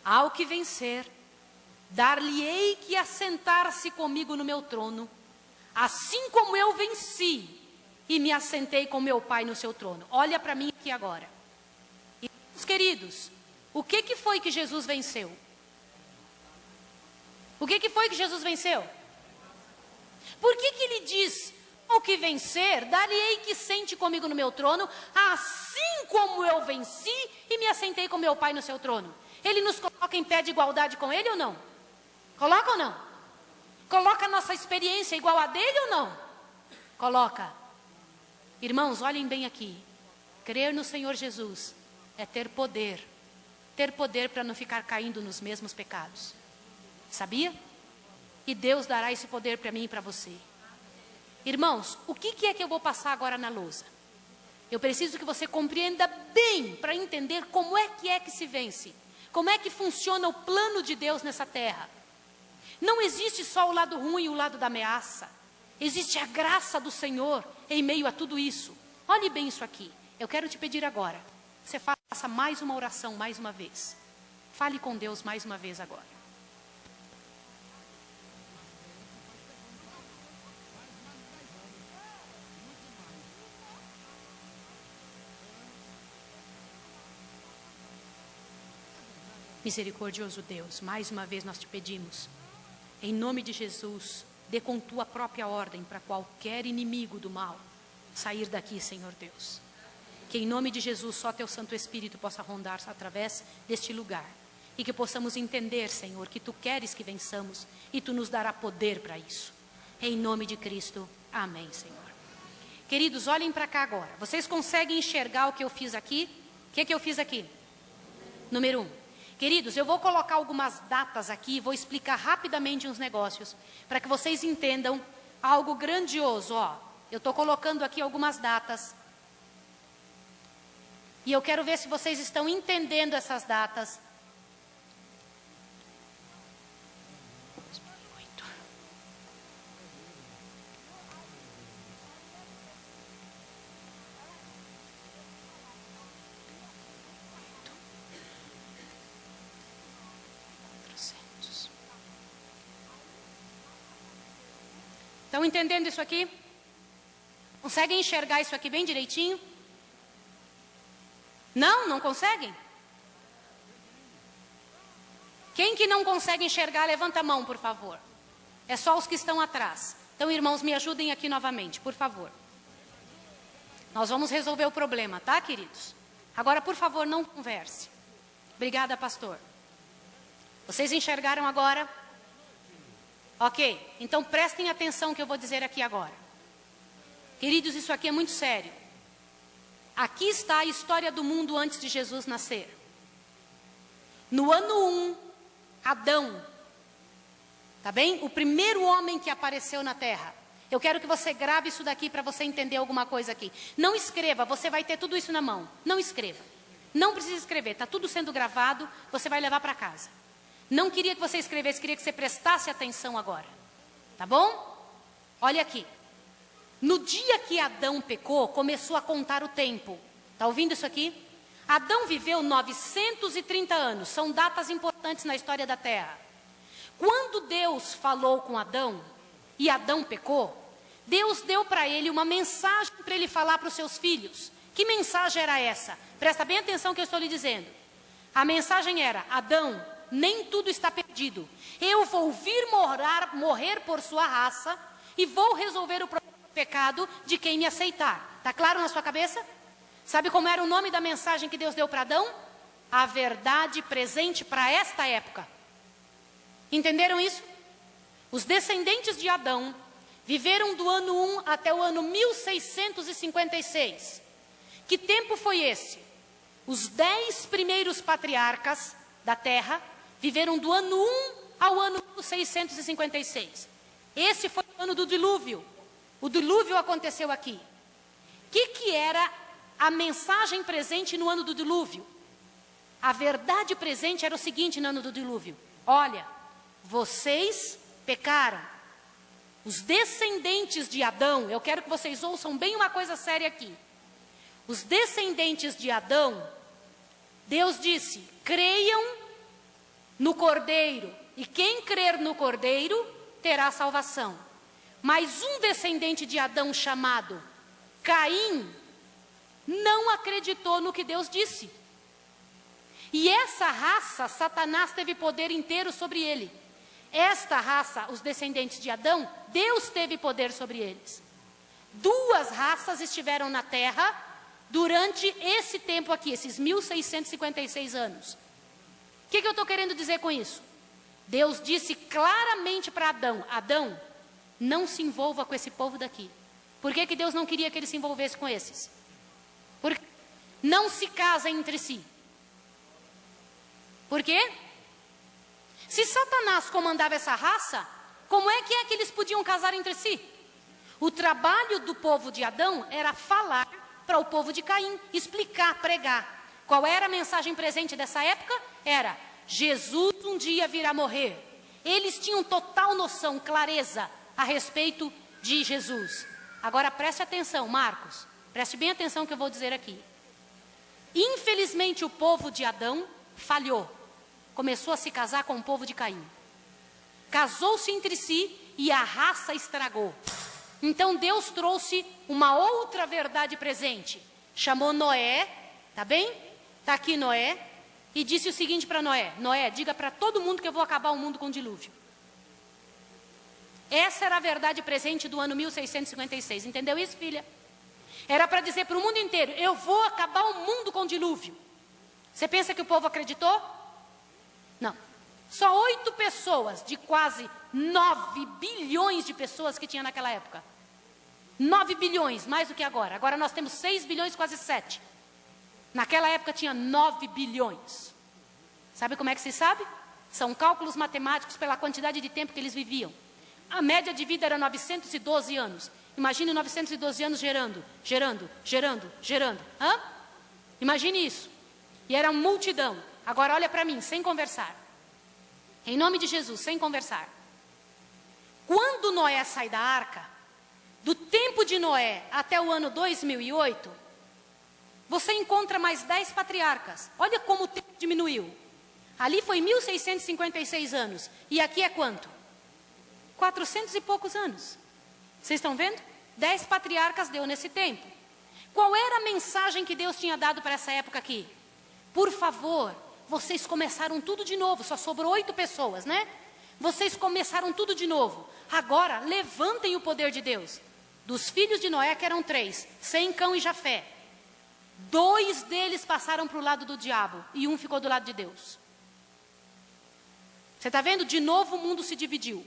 S1: Ao que vencer, dar-lhe-ei que assentar-se comigo no meu trono, assim como eu venci e me assentei com meu Pai no seu trono. Olha para mim aqui agora. Irmãos queridos, o que foi que Jesus venceu? O que foi que Jesus venceu? Por que ele diz, ao que vencer, dar-lhe-ei que sente comigo no meu trono, assim como eu venci e me assentei com meu Pai no seu trono? Ele nos coloca em pé de igualdade com ele ou não? Coloca ou não? Coloca a nossa experiência igual a dele ou não? Coloca. Irmãos, olhem bem aqui. Crer no Senhor Jesus é ter poder. Ter poder para não ficar caindo nos mesmos pecados. Sabia? E Deus dará esse poder para mim e para você. Irmãos, o que é que eu vou passar agora na lousa? Eu preciso que você compreenda bem para entender como é que se vence. Como é que funciona o plano de Deus nessa terra. Não existe só o lado ruim e o lado da ameaça. Existe a graça do Senhor em meio a tudo isso. Olhe bem isso aqui. Eu quero te pedir agora. Você faça mais uma oração mais uma vez. Fale com Deus mais uma vez agora. Misericordioso Deus, mais uma vez nós te pedimos, em nome de Jesus, dê com tua própria ordem para qualquer inimigo do mal sair daqui, Senhor Deus. Que em nome de Jesus só teu Santo Espírito possa rondar através deste lugar. E que possamos entender, Senhor, que tu queres que vençamos e tu nos dará poder para isso. Em nome de Cristo, amém, Senhor. Queridos, olhem para cá agora. Vocês conseguem enxergar o que eu fiz aqui? O que eu fiz aqui? Número 1. Queridos, eu vou colocar algumas datas aqui, vou explicar rapidamente uns negócios, para que vocês entendam algo grandioso. Ó, eu estou colocando aqui algumas datas. E eu quero ver se vocês estão entendendo essas datas. Estão entendendo isso aqui? Conseguem enxergar isso aqui bem direitinho? Não? Não conseguem? Quem que não consegue enxergar, levanta a mão, por favor. É só os que estão atrás. Então, irmãos, me ajudem aqui novamente, por favor. Nós vamos resolver o problema, tá, queridos? Agora, por favor, não converse. Obrigada, pastor. Vocês enxergaram agora? Ok, então prestem atenção no que eu vou dizer aqui agora. Queridos, isso aqui é muito sério. Aqui está a história do mundo antes de Jesus nascer. No ano 1, Adão, tá bem? O primeiro homem que apareceu na terra. Eu quero que você grave isso daqui para você entender alguma coisa aqui. Não escreva, você vai ter tudo isso na mão. Não escreva. Não precisa escrever, está tudo sendo gravado, você vai levar para casa. Não queria que você escrevesse, queria que você prestasse atenção agora. Tá bom? Olha aqui. No dia que Adão pecou, começou a contar o tempo. Tá ouvindo isso aqui? Adão viveu 930 anos. São datas importantes na história da Terra. Quando Deus falou com Adão, e Adão pecou, Deus deu para ele uma mensagem para ele falar para os seus filhos. Que mensagem era essa? Presta bem atenção no que eu estou lhe dizendo. A mensagem era: Adão, nem tudo está perdido. Eu vou vir morrer por sua raça e vou resolver o problema do pecado de quem me aceitar. Está claro na sua cabeça? Sabe como era o nome da mensagem que Deus deu para Adão? A verdade presente para esta época. Entenderam isso? Os descendentes de Adão viveram do ano 1 até o ano 1656. Que tempo foi esse? Os 10 primeiros patriarcas da terra viveram do ano 1 ao ano 1656. Esse foi o ano do dilúvio. O dilúvio aconteceu aqui. O que era a mensagem presente no ano do dilúvio? A verdade presente era o seguinte no ano do dilúvio: olha, vocês pecaram. Os descendentes de Adão, eu quero que vocês ouçam bem uma coisa séria aqui. Os descendentes de Adão, Deus disse, creiam no Cordeiro, e quem crer no Cordeiro terá salvação. Mas um descendente de Adão chamado Caim não acreditou no que Deus disse. E essa raça, Satanás teve poder inteiro sobre ele. Esta raça, os descendentes de Adão, Deus teve poder sobre eles. 2 raças estiveram na terra durante esse tempo aqui, esses 1656 anos. O que eu estou querendo dizer com isso? Deus disse claramente para Adão, Adão, não se envolva com esse povo daqui. Por que Deus não queria que ele se envolvesse com esses? Porque não se casem entre si. Por quê? Se Satanás comandava essa raça, como é que eles podiam casar entre si? O trabalho do povo de Adão era falar para o povo de Caim, explicar, pregar. Qual era a mensagem presente dessa época? Era, Jesus um dia virá morrer. Eles tinham total noção, clareza a respeito de Jesus. Agora preste atenção, Marcos, preste bem atenção no que eu vou dizer aqui. Infelizmente o povo de Adão falhou. Começou a se casar com o povo de Caim. Casou-se entre si e a raça estragou. Então Deus trouxe uma outra verdade presente. Chamou Noé, tá bem? Tá aqui Noé. E disse o seguinte para Noé. Noé, diga para todo mundo que eu vou acabar o mundo com o dilúvio. Essa era a verdade presente do ano 1656. Entendeu isso, filha? Era para dizer para o mundo inteiro, eu vou acabar o mundo com o dilúvio. Você pensa que o povo acreditou? Não. Só 8 pessoas de quase 9 bilhões de pessoas que tinha naquela época. 9 bilhões, mais do que agora. Agora nós temos 6 bilhões, quase 7. Naquela época tinha 9 bilhões. Sabe como é que se sabe? São cálculos matemáticos pela quantidade de tempo que eles viviam. A média de vida era 912 anos. Imagine 912 anos gerando. Hã? Imagine isso. E era uma multidão. Agora olha para mim, sem conversar. Em nome de Jesus, sem conversar. Quando Noé sai da arca, do tempo de Noé até o ano 2008, você encontra mais 10 patriarcas. Olha como o tempo diminuiu. Ali foi 1656 anos. E aqui é quanto? 400 e poucos anos. Vocês estão vendo? 10 patriarcas deu nesse tempo. Qual era a mensagem que Deus tinha dado para essa época aqui? Por favor, vocês começaram tudo de novo. Só sobrou 8 pessoas, né? Vocês começaram tudo de novo. Agora, levantem o poder de Deus. Dos filhos de Noé, que eram 3, Sem, Cão e Jafé. 2 deles passaram para o lado do diabo e um ficou do lado de Deus. Você está vendo? De novo o mundo se dividiu.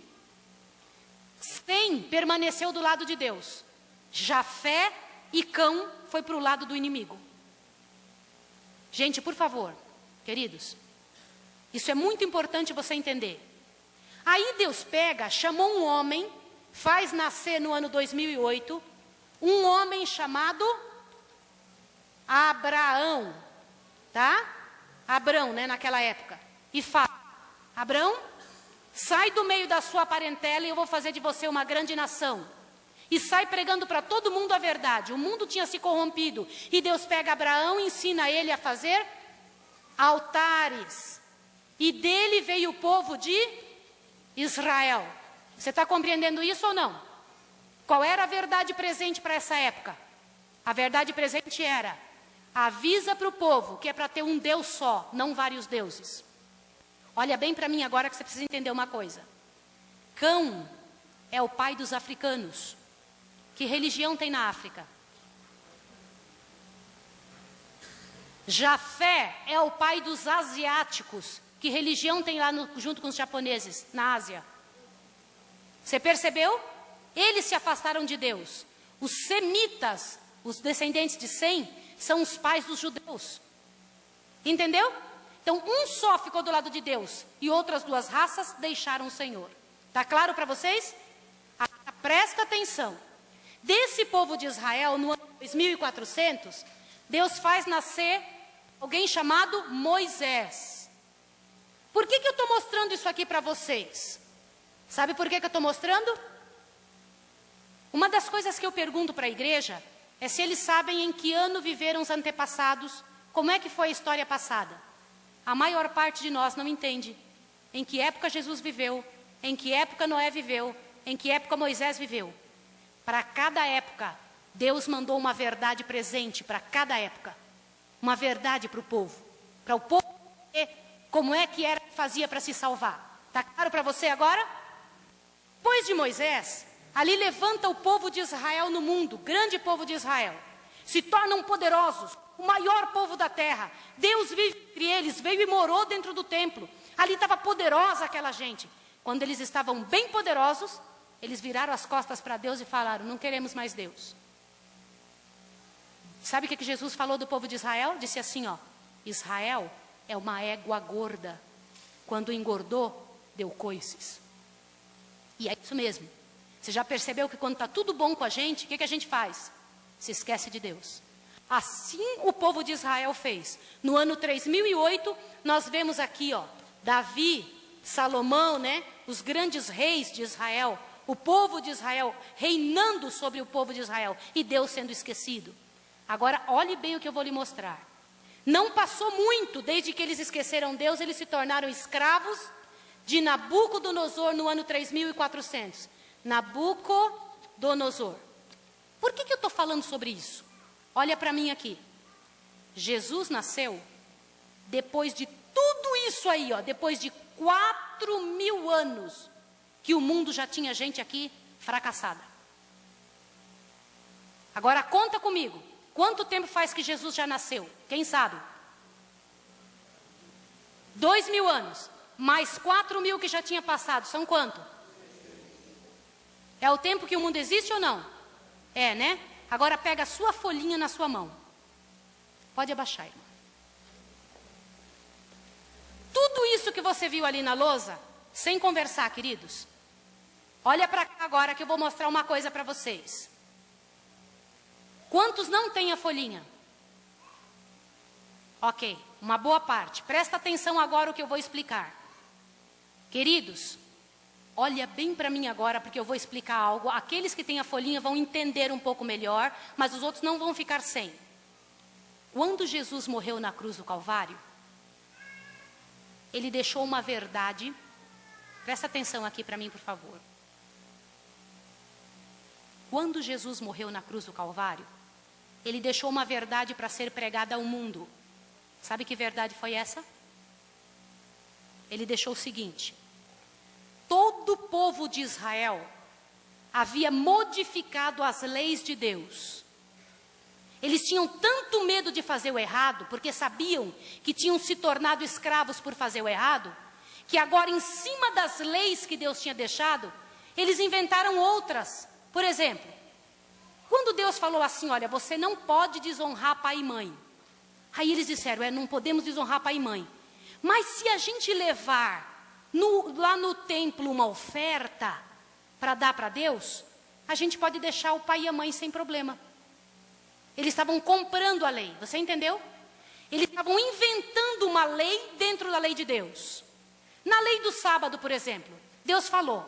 S1: Sem permaneceu do lado de Deus. Jafé e Cão foi para o lado do inimigo. Gente, por favor, queridos, isso é muito importante você entender. Aí Deus pega, chamou um homem, faz nascer no ano 2008, um homem chamado Abraão, tá? Abrão, né, naquela época. E fala, Abrão, sai do meio da sua parentela e eu vou fazer de você uma grande nação. E sai pregando para todo mundo a verdade. O mundo tinha se corrompido. E Deus pega Abraão e ensina ele a fazer altares. E dele veio o povo de Israel. Você está compreendendo isso ou não? Qual era a verdade presente para essa época? A verdade presente era, avisa para o povo que é para ter um Deus só, não vários deuses. Olha bem para mim agora que você precisa entender uma coisa. Cão é o pai dos africanos. Que religião tem na África? Jafé é o pai dos asiáticos. Que religião tem lá junto com os japoneses, na Ásia? Você percebeu? Eles se afastaram de Deus. Os semitas, os descendentes de Sem, são os pais dos judeus. Entendeu? Então, um só ficou do lado de Deus e outras duas raças deixaram o Senhor. Está claro para vocês? Presta atenção. Desse povo de Israel, no ano 2400, Deus faz nascer alguém chamado Moisés. Por que eu estou mostrando isso aqui para vocês? Sabe por que eu estou mostrando? Uma das coisas que eu pergunto para a igreja é se eles sabem em que ano viveram os antepassados, como é que foi a história passada. A maior parte de nós não entende em que época Jesus viveu, em que época Noé viveu, em que época Moisés viveu. Para cada época, Deus mandou uma verdade presente para cada época. Uma verdade para o povo ver como é que era que fazia para se salvar. Está claro para você agora? Depois de Moisés, ali levanta o povo de Israel no mundo, grande povo de Israel. Se tornam poderosos, o maior povo da terra. Deus vive entre eles, veio e morou dentro do templo. Ali estava poderosa aquela gente. Quando eles estavam bem poderosos, eles viraram as costas para Deus e falaram: não queremos mais Deus. Sabe o que Jesus falou do povo de Israel? Disse assim, ó: Israel é uma égua gorda. Quando engordou, deu coices. E é isso mesmo. Você já percebeu que quando está tudo bom com a gente, o que a gente faz? Se esquece de Deus. Assim o povo de Israel fez. No ano 3008, nós vemos aqui, ó, Davi, Salomão, né? Os grandes reis de Israel, o povo de Israel reinando sobre o povo de Israel e Deus sendo esquecido. Agora, olhe bem o que eu vou lhe mostrar. Não passou muito desde que eles esqueceram Deus, eles se tornaram escravos de Nabucodonosor no ano 3400. Nabucodonosor. Por que eu estou falando sobre isso? Olha para mim aqui. Jesus nasceu depois de tudo isso aí, ó, depois de 4.000 anos que o mundo já tinha gente aqui fracassada. Agora conta comigo. Quanto tempo faz que Jesus já nasceu? Quem sabe? 2.000 anos. Mais 4.000 que já tinha passado. São quanto? É o tempo que o mundo existe ou não? É, né? Agora pega a sua folhinha na sua mão. Pode abaixar, irmão. Tudo isso que você viu ali na lousa, sem conversar, queridos. Olha para cá agora que eu vou mostrar uma coisa para vocês. Quantos não têm a folhinha? Ok, uma boa parte. Presta atenção agora o que eu vou explicar. Queridos, olha bem para mim agora, porque eu vou explicar algo. Aqueles que têm a folhinha vão entender um pouco melhor, mas os outros não vão ficar sem. Quando Jesus morreu na cruz do Calvário, ele deixou uma verdade. Presta atenção aqui para mim, por favor. Quando Jesus morreu na cruz do Calvário, ele deixou uma verdade para ser pregada ao mundo. Sabe que verdade foi essa? Ele deixou o seguinte: todo o povo de Israel havia modificado as leis de Deus. Eles tinham tanto medo de fazer o errado, porque sabiam que tinham se tornado escravos por fazer o errado, que agora, em cima das leis que Deus tinha deixado, eles inventaram outras. Por exemplo, quando Deus falou assim: olha, você não pode desonrar pai e mãe. Aí eles disseram: não podemos desonrar pai e mãe. Mas se a gente levar lá no templo uma oferta para dar para Deus, a gente pode deixar o pai e a mãe sem problema. Eles estavam comprando a lei, você entendeu? Eles estavam inventando uma lei dentro da lei de Deus. Na lei do sábado, por exemplo, Deus falou: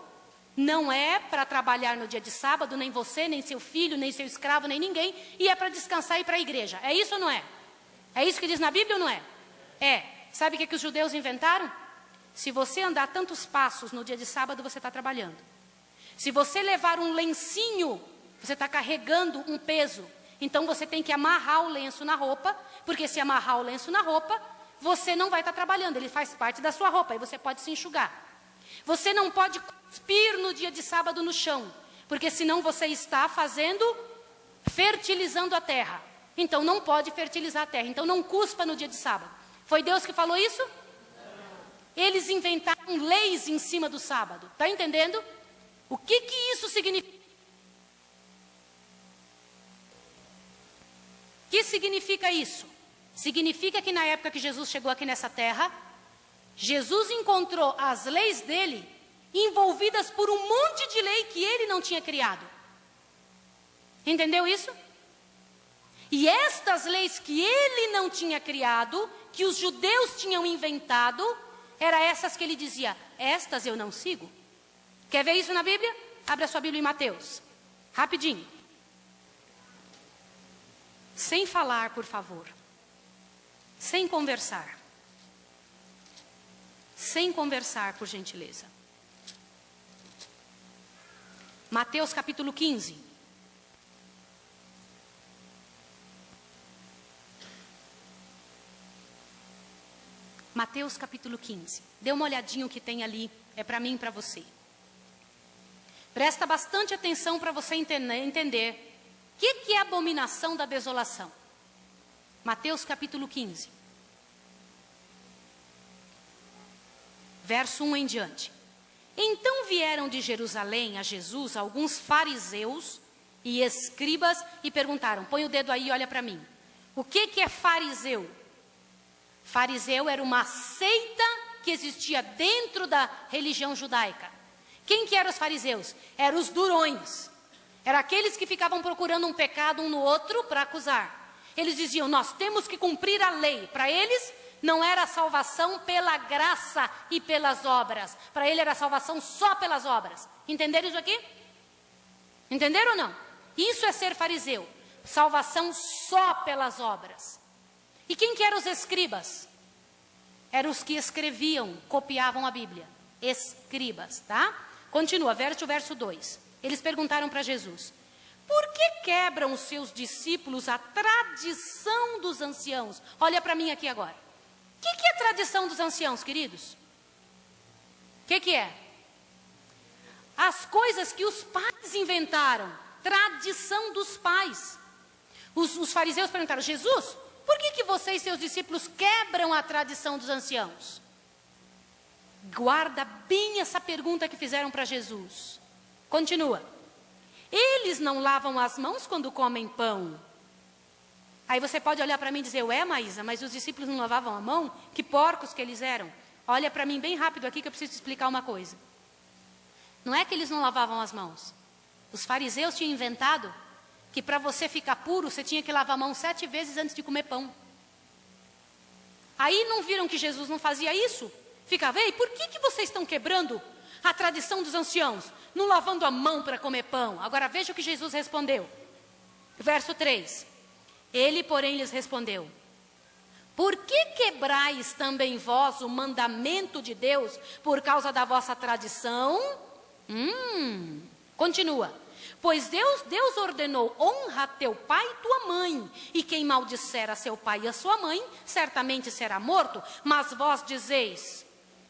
S1: não é para trabalhar no dia de sábado, nem você, nem seu filho, nem seu escravo, nem ninguém, e é para descansar e ir para a igreja. É isso ou não é? É isso que diz na Bíblia ou não é? É. Sabe o que os judeus inventaram? Se você andar tantos passos no dia de sábado, você está trabalhando. Se você levar um lencinho, você está carregando um peso. Então você tem que amarrar o lenço na roupa, porque se amarrar o lenço na roupa, você não vai estar trabalhando, ele faz parte da sua roupa, e você pode se enxugar. Você não pode cuspir no dia de sábado no chão, porque senão você está fertilizando a terra. Então não pode fertilizar a terra, então não cuspa no dia de sábado. Foi Deus que falou isso? Eles inventaram leis em cima do sábado, está entendendo? O que isso significa? que significa isso? Significa que na época que Jesus chegou aqui nessa terra, Jesus encontrou as leis dele envolvidas por um monte de lei que ele não tinha criado. Entendeu isso? E estas leis que ele não tinha criado, que os judeus tinham inventado, eram essas que ele dizia: estas eu não sigo. Quer ver isso na Bíblia? Abra sua Bíblia em Mateus. Rapidinho. Sem falar, por favor. Sem conversar. Sem conversar, por gentileza. Mateus capítulo 15. Mateus capítulo 15. Dê uma olhadinha o que tem ali. É para mim e para você. Presta bastante atenção para você entender o que é a abominação da desolação. Mateus capítulo 15. Verso 1 em diante. Então vieram de Jerusalém a Jesus alguns fariseus e escribas e perguntaram: põe o dedo aí e olha para mim. O que é fariseu? Fariseu era uma seita que existia dentro da religião judaica. Quem que eram os fariseus? Eram os durões. Eram aqueles que ficavam procurando um pecado um no outro para acusar. Eles diziam: nós temos que cumprir a lei. Para eles não era salvação pela graça e pelas obras. Para ele era salvação só pelas obras. Entenderam isso aqui? Entenderam ou não? Isso é ser fariseu. Salvação só pelas obras. E quem que eram os escribas? Eram os que escreviam, copiavam a Bíblia. Escribas, tá? Continua, verso 2. Eles perguntaram para Jesus: por que quebram os seus discípulos a tradição dos anciãos? Olha para mim aqui agora. O que é a tradição dos anciãos, queridos? O que é? As coisas que os pais inventaram. Tradição dos pais. Os fariseus perguntaram: Jesus, por que você e seus discípulos quebram a tradição dos anciãos? Guarda bem essa pergunta que fizeram para Jesus. Continua. Eles não lavam as mãos quando comem pão. Aí você pode olhar para mim e dizer: ué, Maísa, mas os discípulos não lavavam a mão? Que porcos que eles eram. Olha para mim bem rápido aqui que eu preciso te explicar uma coisa. Não é que eles não lavavam as mãos. Os fariseus tinham inventado que para você ficar puro, você tinha que lavar a mão 7 vezes antes de comer pão. Aí não viram que Jesus não fazia isso? Ficava: ei, por que vocês estão quebrando a tradição dos anciãos, não lavando a mão para comer pão? Agora veja o que Jesus respondeu. Verso 3. Ele, porém, lhes respondeu: por que quebrais também vós o mandamento de Deus por causa da vossa tradição? Continua. Pois Deus ordenou: honra teu pai e tua mãe, e quem maldisser a seu pai e a sua mãe, certamente será morto. Mas vós dizeis: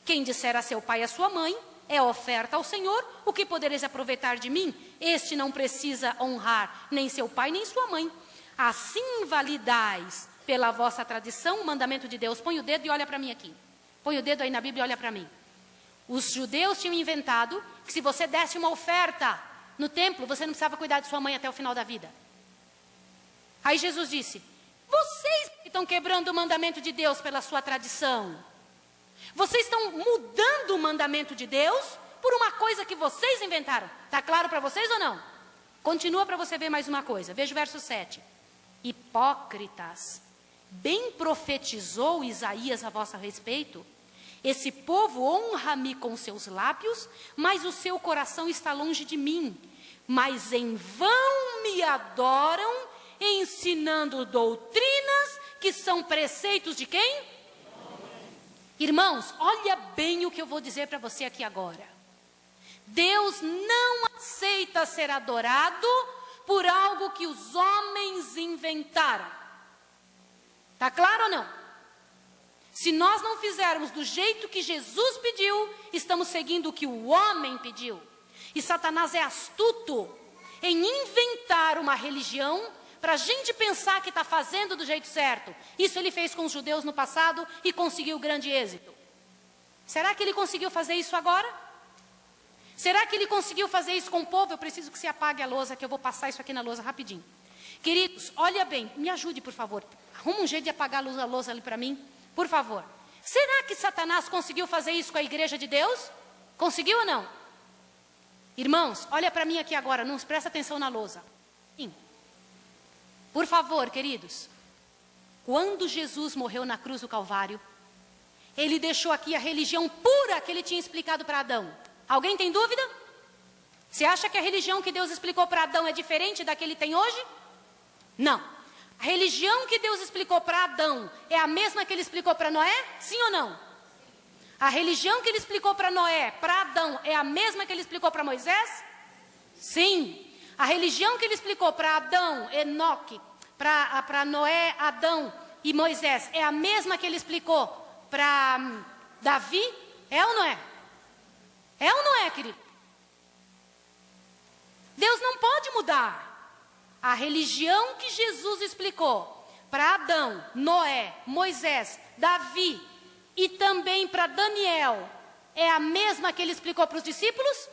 S1: quem disser a seu pai e a sua mãe, é oferta ao Senhor, o que podereis aproveitar de mim? Este não precisa honrar nem seu pai nem sua mãe. Assim invalidais pela vossa tradição o mandamento de Deus. Põe o dedo e olha para mim aqui. Põe o dedo aí na Bíblia e olha para mim. Os judeus tinham inventado que se você desse uma oferta no templo, você não precisava cuidar de sua mãe até o final da vida. Aí Jesus disse: vocês estão quebrando o mandamento de Deus pela sua tradição. Vocês estão mudando o mandamento de Deus por uma coisa que vocês inventaram. Está claro para vocês ou não? Continua para você ver mais uma coisa. Veja o verso 7. Hipócritas, bem profetizou Isaías a vosso respeito. Esse povo honra-me com seus lábios, mas o seu coração está longe de mim. Mas em vão me adoram, ensinando doutrinas que são preceitos de quem? Irmãos, olha bem o que eu vou dizer para você aqui agora. Deus não aceita ser adorado por algo que os homens inventaram. Está claro ou não? Se nós não fizermos do jeito que Jesus pediu, estamos seguindo o que o homem pediu. E Satanás é astuto em inventar uma religião para a gente pensar que está fazendo do jeito certo. Isso ele fez com os judeus no passado e conseguiu grande êxito. Será que ele conseguiu fazer isso agora? Será que ele conseguiu fazer isso com o povo? Eu preciso que você apague a lousa, que eu vou passar isso aqui na lousa rapidinho. Queridos, olha bem, me ajude, por favor. Arruma um jeito de apagar a lousa ali para mim, por favor. Será que Satanás conseguiu fazer isso com a igreja de Deus? Conseguiu ou não? Irmãos, olha para mim aqui agora, não presta atenção na lousa. Sim. Por favor, queridos. Quando Jesus morreu na cruz do Calvário, ele deixou aqui a religião pura que ele tinha explicado para Adão. Alguém tem dúvida? Você acha que a religião que Deus explicou para Adão é diferente da que ele tem hoje? Não. A religião que Deus explicou para Adão é a mesma que ele explicou para Noé? Sim ou não? A religião que ele explicou para Noé, para Adão, é a mesma que ele explicou para Moisés? Sim. A religião que ele explicou para Adão, Enoque, para Noé, Adão e Moisés, é a mesma que ele explicou para Davi? É ou não é? É ou não é, querido? Deus não pode mudar. A religião que Jesus explicou para Adão, Noé, Moisés, Davi e também para Daniel, é a mesma que ele explicou para os discípulos?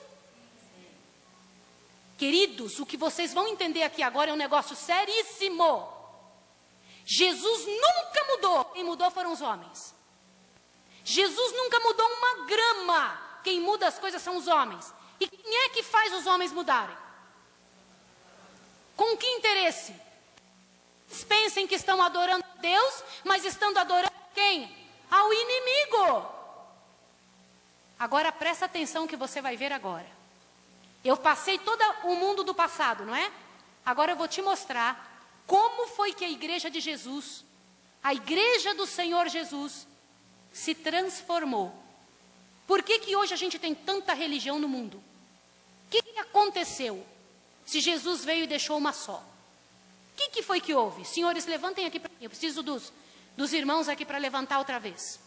S1: Queridos, o que vocês vão entender aqui agora é um negócio seríssimo. Jesus nunca mudou. Quem mudou foram os homens. Jesus nunca mudou uma grama. Quem muda as coisas são os homens. E quem é que faz os homens mudarem? Com que interesse? Eles pensem que estão adorando a Deus, mas estão adorando quem? Ao inimigo. Agora presta atenção que você vai ver agora. Eu passei todo o mundo do passado, não é? Agora eu vou te mostrar como foi que a igreja de Jesus, a igreja do Senhor Jesus, se transformou. Por que que hoje a gente tem tanta religião no mundo? O que que aconteceu? Se Jesus veio e deixou uma só. O que que foi que houve? Senhores, levantem aqui para mim. Eu preciso dos irmãos aqui para levantar outra vez.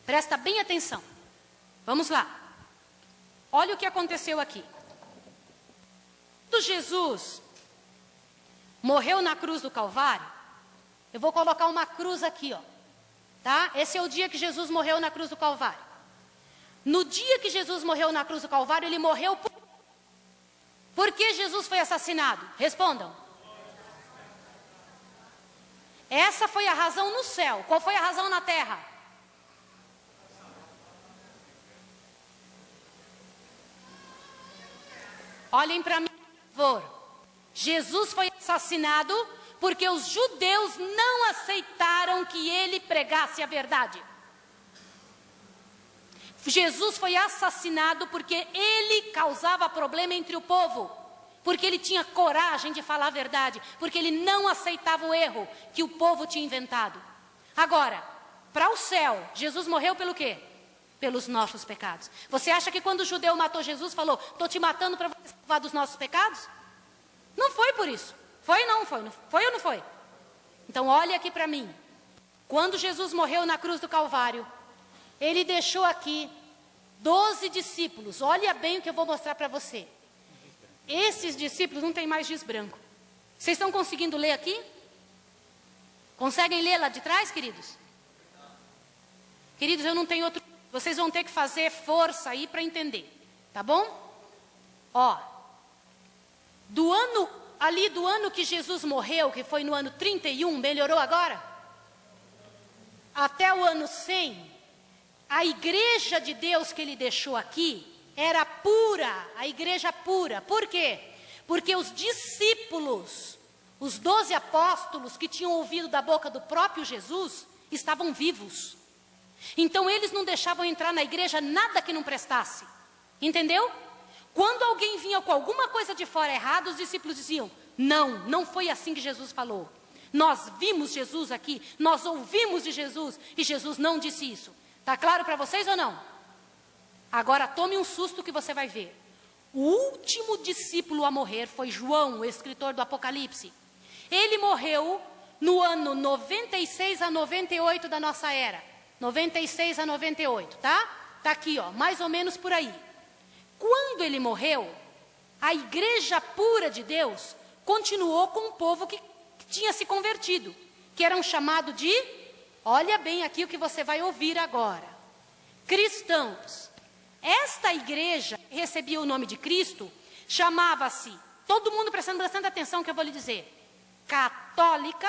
S1: Presta bem atenção. Vamos lá. Olha o que aconteceu aqui. Quando Jesus morreu na cruz do Calvário, eu vou colocar uma cruz aqui, ó. Tá? Esse é o dia que Jesus morreu na cruz do Calvário. No dia que Jesus morreu na cruz do Calvário, ele morreu por que Jesus foi assassinado? Respondam. Essa foi a razão no céu. Qual foi a razão na terra? Olhem para mim, por favor. Jesus foi assassinado porque os judeus não aceitaram que ele pregasse a verdade. Jesus foi assassinado porque ele causava problema entre o povo, porque ele tinha coragem de falar a verdade, porque ele não aceitava o erro que o povo tinha inventado. Agora, para o céu, Jesus morreu pelo quê? Pelos nossos pecados. Você acha que quando o judeu matou Jesus, falou, estou te matando para você salvar dos nossos pecados? Não foi por isso. Foi ou não foi? Foi ou não foi? Então olha aqui para mim. Quando Jesus morreu na cruz do Calvário, ele deixou aqui 12 discípulos. Olha bem o que eu vou mostrar para você. Esses discípulos não tem mais giz branco. Vocês estão conseguindo ler aqui? Conseguem ler lá de trás, queridos? Queridos, eu não tenho outro... Vocês vão ter que fazer força aí para entender. Tá bom? Ó. Do ano que Jesus morreu, que foi no ano 31, melhorou agora? Até o ano 100... A igreja de Deus que ele deixou aqui era pura, a igreja pura. Por quê? Porque os discípulos, os 12 apóstolos que tinham ouvido da boca do próprio Jesus, estavam vivos. Então eles não deixavam entrar na igreja nada que não prestasse. Entendeu? Quando alguém vinha com alguma coisa de fora errada, os discípulos diziam, não foi assim que Jesus falou. Nós vimos Jesus aqui, nós ouvimos de Jesus, e Jesus não disse isso. Está claro para vocês ou não? Agora tome um susto que você vai ver. O último discípulo a morrer foi João, o escritor do Apocalipse. Ele morreu no ano 96 a 98 da nossa era. 96 a 98, tá? Está aqui, ó, mais ou menos por aí. Quando ele morreu, a igreja pura de Deus continuou com o povo que tinha se convertido, que eram chamados de... Olha bem aqui o que você vai ouvir agora. Cristãos. Esta igreja que recebia o nome de Cristo chamava-se, todo mundo prestando atenção que eu vou lhe dizer, católica.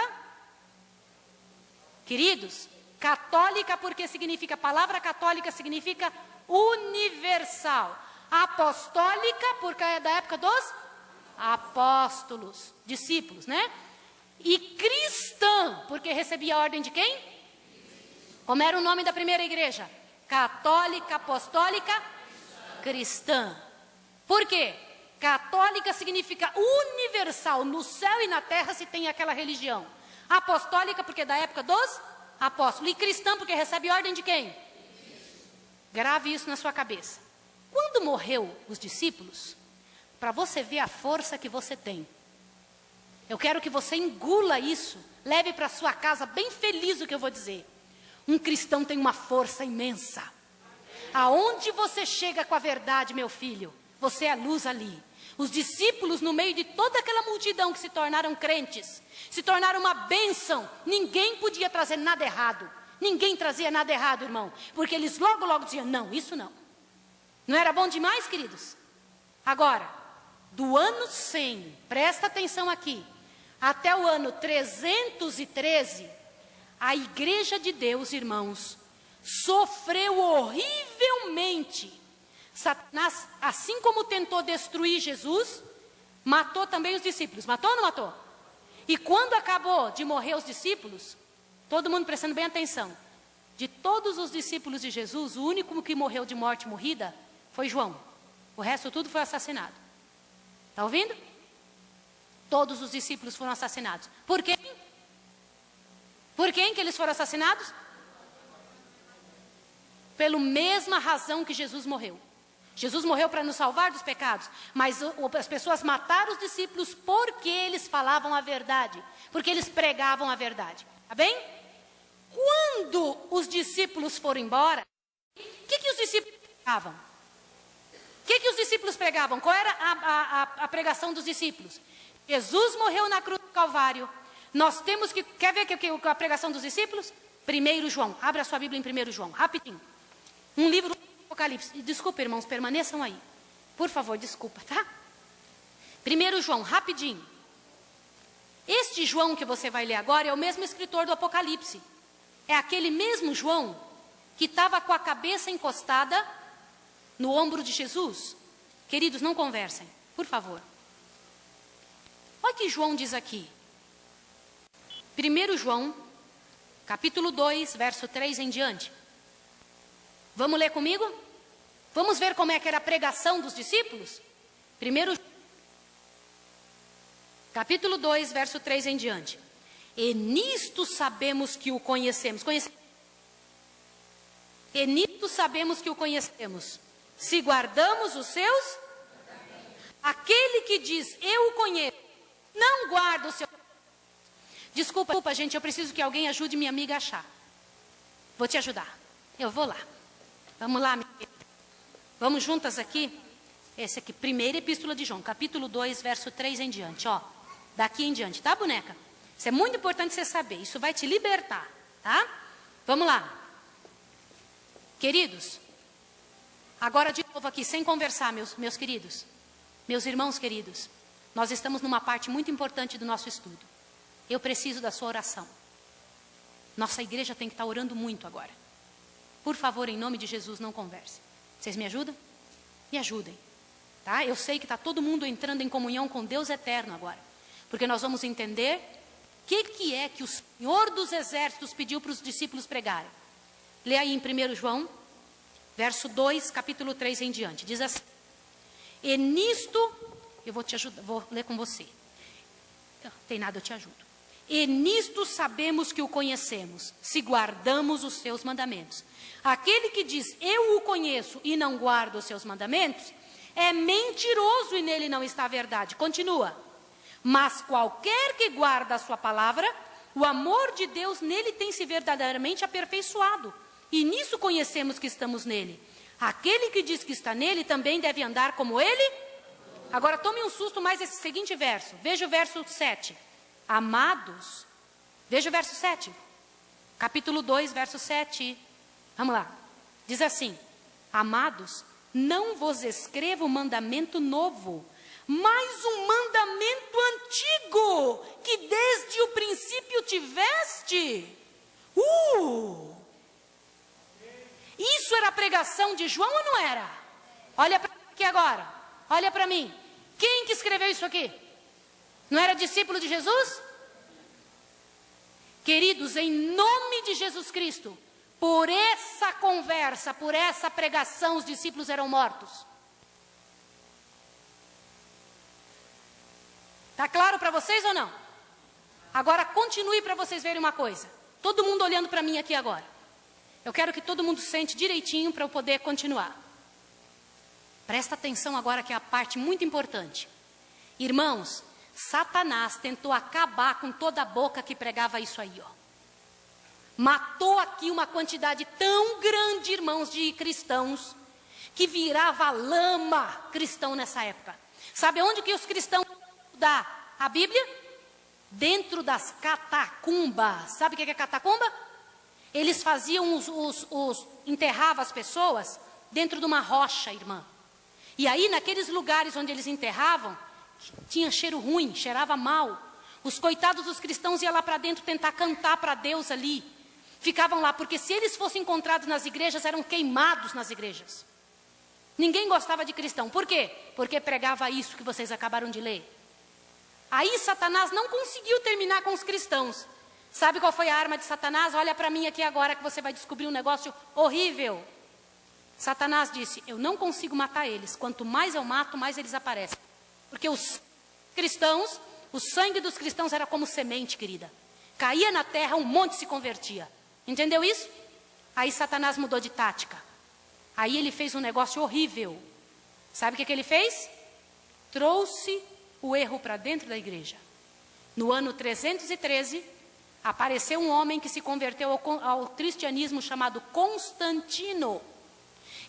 S1: Queridos, católica porque significa, a palavra católica significa universal. Apostólica porque é da época dos apóstolos, discípulos, né? E cristã, porque recebia a ordem de quem? Como era o nome da primeira igreja? Católica, apostólica, cristã. Por quê? Católica significa universal, no céu e na terra se tem aquela religião. Apostólica porque é da época dos apóstolos. E cristã porque recebe ordem de quem? Grave isso na sua cabeça. Quando morreu os discípulos, para você ver a força que você tem, eu quero que você engula isso, leve para sua casa bem feliz o que eu vou dizer. Um cristão tem uma força imensa. Aonde você chega com a verdade, meu filho, você é a luz ali. Os discípulos, no meio de toda aquela multidão que se tornaram crentes, se tornaram uma bênção. Ninguém podia trazer nada errado. Ninguém trazia nada errado, irmão. Porque eles logo diziam, não, isso não. Não era bom demais, queridos? Agora, do ano 100, presta atenção aqui, até o ano 313, a igreja de Deus, irmãos, sofreu horrivelmente. Satanás, assim como tentou destruir Jesus, matou também os discípulos. Matou ou não matou? E quando acabou de morrer os discípulos, todo mundo prestando bem atenção, de todos os discípulos de Jesus, o único que morreu de morte morrida foi João. O resto tudo foi assassinado. Está ouvindo? Todos os discípulos foram assassinados. Por quê? Por quem que eles foram assassinados? Pela mesma razão que Jesus morreu. Jesus morreu para nos salvar dos pecados, mas as pessoas mataram os discípulos porque eles falavam a verdade, porque eles pregavam a verdade. Tá bem? Quando os discípulos foram embora, o que os discípulos pregavam? O que os discípulos pregavam? Qual era a pregação dos discípulos? Jesus morreu na cruz do Calvário. Nós temos que... Quer ver a pregação dos discípulos? 1 João. Abra a sua Bíblia em 1 João, rapidinho. Um livro do Apocalipse. Desculpa, irmãos, permaneçam aí. Por favor, desculpa, tá? 1 João, rapidinho. Este João que você vai ler agora é o mesmo escritor do Apocalipse. É aquele mesmo João que estava com a cabeça encostada no ombro de Jesus. Queridos, não conversem, por favor. Olha o que João diz aqui. 1 João, capítulo 2, verso 3 em diante. Vamos ler comigo? Vamos ver como é que era a pregação dos discípulos? 1 capítulo 2, verso 3 em diante. E nisto sabemos que o conhecemos. E nisto sabemos que o conhecemos. Se guardamos os seus... Aquele que diz, eu o conheço, não guarda o seu... Desculpa, gente, eu preciso que alguém ajude minha amiga a achar. Vou te ajudar. Eu vou lá. Vamos lá, minha querida. Vamos juntas aqui. Esse aqui, primeira epístola de João, capítulo 2, verso 3 em diante. Ó, daqui em diante, tá, boneca? Isso é muito importante você saber. Isso vai te libertar, tá? Vamos lá. Queridos, agora de novo aqui, sem conversar, meus queridos. Meus irmãos queridos. Nós estamos numa parte muito importante do nosso estudo. Eu preciso da sua oração. Nossa igreja tem que estar orando muito agora. Por favor, em nome de Jesus, não converse. Vocês me ajudam? Me ajudem. Tá? Eu sei que está todo mundo entrando em comunhão com Deus eterno agora. Porque nós vamos entender o que é que o Senhor dos Exércitos pediu para os discípulos pregarem. Lê aí em 1 João, verso 2, capítulo 3 em diante. Diz assim. E nisto, eu vou te ajudar, vou ler com você. Não tem nada, eu te ajudo. E nisto sabemos que o conhecemos, se guardamos os seus mandamentos. Aquele que diz, eu o conheço e não guarda os seus mandamentos, é mentiroso e nele não está a verdade. Continua. Mas qualquer que guarda a sua palavra, o amor de Deus nele tem se verdadeiramente aperfeiçoado. E nisso conhecemos que estamos nele. Aquele que diz que está nele também deve andar como ele. Agora tome um susto mais esse seguinte verso. Veja o verso 7. Amados, veja o verso 7. Capítulo 2, verso 7. Vamos lá. Diz assim. Amados, não vos escrevo mandamento novo, mais um mandamento antigo, que desde o princípio tiveste. Isso era a pregação de João ou não era? Olha para aqui agora, olha para mim. Quem que escreveu isso aqui? Não era discípulo de Jesus? Queridos, em nome de Jesus Cristo, por essa conversa, por essa pregação, os discípulos eram mortos. Está claro para vocês ou não? Agora continue para vocês verem uma coisa. Todo mundo olhando para mim aqui agora. Eu quero que todo mundo sente direitinho para eu poder continuar. Presta atenção agora que é a parte muito importante. Irmãos, Satanás tentou acabar com toda a boca que pregava isso aí, ó. Matou aqui uma quantidade tão grande, irmãos, de cristãos, que virava lama cristão nessa época. Sabe onde que os cristãos estudar a Bíblia? Dentro das catacumbas. Sabe o que é catacumba? Eles faziam enterravam as pessoas dentro de uma rocha, irmã. E aí, naqueles lugares onde eles enterravam, tinha cheiro ruim, cheirava mal. Os coitados dos cristãos iam lá para dentro tentar cantar para Deus ali. Ficavam lá, porque se eles fossem encontrados nas igrejas, eram queimados nas igrejas. Ninguém gostava de cristão. Por quê? Porque pregava isso que vocês acabaram de ler. Aí Satanás não conseguiu terminar com os cristãos. Sabe qual foi a arma de Satanás? Olha para mim aqui agora que você vai descobrir um negócio horrível. Satanás disse, eu não consigo matar eles. Quanto mais eu mato, mais eles aparecem. Porque os cristãos, o sangue dos cristãos era como semente, querida. Caía na terra, um monte se convertia. Entendeu isso? Aí Satanás mudou de tática. Aí ele fez um negócio horrível. Sabe o que ele fez? Trouxe o erro para dentro da igreja. No ano 313, apareceu um homem que se converteu ao cristianismo chamado Constantino.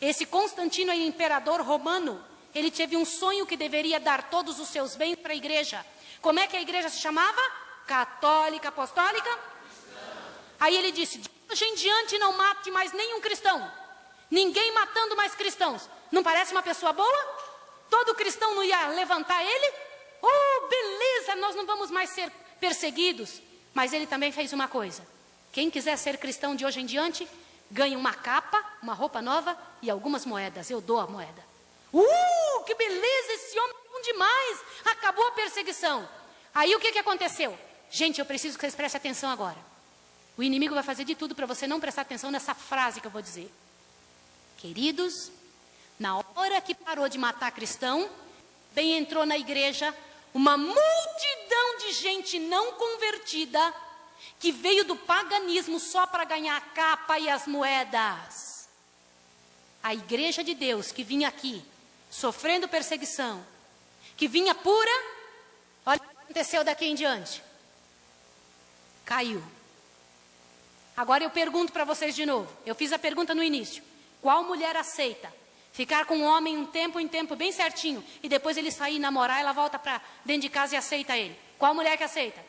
S1: Esse Constantino é imperador romano. Ele teve um sonho que deveria dar todos os seus bens para a igreja. Como é que a igreja se chamava? Católica, apostólica? Aí ele disse, de hoje em diante não mate mais nenhum cristão. Ninguém matando mais cristãos. Não parece uma pessoa boa? Todo cristão não ia levantar ele? Oh, beleza, nós não vamos mais ser perseguidos. Mas ele também fez uma coisa. Quem quiser ser cristão de hoje em diante, ganha uma capa, uma roupa nova e algumas moedas. Eu dou a moeda. Que beleza, esse homem é bom demais. Acabou a perseguição. Aí o que aconteceu? Gente, eu preciso que vocês prestem atenção agora. O inimigo vai fazer de tudo para você não prestar atenção nessa frase que eu vou dizer. Queridos, na hora que parou de matar cristão, bem entrou na igreja uma multidão de gente não convertida que veio do paganismo só para ganhar a capa e as moedas. A igreja de Deus que vinha aqui, sofrendo perseguição, que vinha pura, olha o que aconteceu daqui em diante. Caiu. Agora eu pergunto para vocês de novo. Eu fiz a pergunta no início. Qual mulher aceita ficar com um homem um tempo bem certinho, e depois ele sair, namorar, ela volta para dentro de casa e aceita ele? Qual mulher que aceita?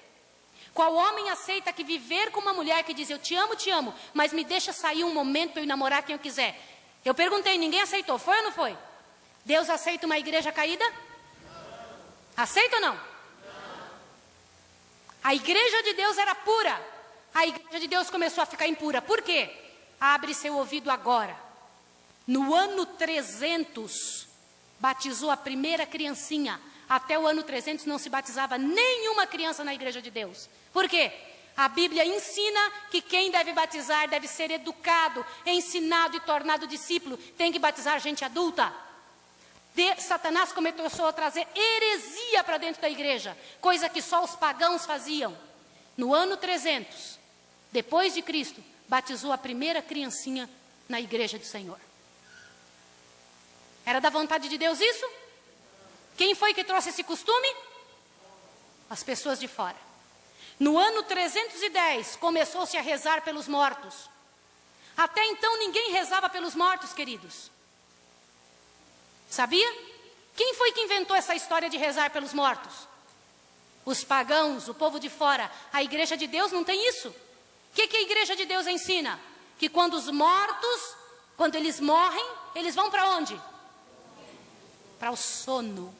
S1: Qual homem aceita que viver com uma mulher que diz, eu te amo, mas me deixa sair um momento para eu namorar quem eu quiser? Eu perguntei, ninguém aceitou, foi ou não foi? Deus aceita uma igreja caída? Aceita ou não? A igreja de Deus era pura. A igreja de Deus começou a ficar impura. Por quê? Abre seu ouvido agora. No ano 300, batizou a primeira criancinha. Até o ano 300 não se batizava nenhuma criança na igreja de Deus. Por quê? A Bíblia ensina que quem deve batizar deve ser educado, ensinado e tornado discípulo. Tem que batizar gente adulta. Satanás começou a trazer heresia para dentro da igreja, coisa que só os pagãos faziam. No ano 300, depois de Cristo, batizou a primeira criancinha na igreja do Senhor. Era da vontade de Deus isso? Quem foi que trouxe esse costume? As pessoas de fora. No ano 310, começou-se a rezar pelos mortos. Até então ninguém rezava pelos mortos, queridos. Sabia? Quem foi que inventou essa história de rezar pelos mortos? Os pagãos, o povo de fora. A igreja de Deus não tem isso. O que a igreja de Deus ensina? Que quando os mortos, quando eles morrem, eles vão para onde? Para o sono.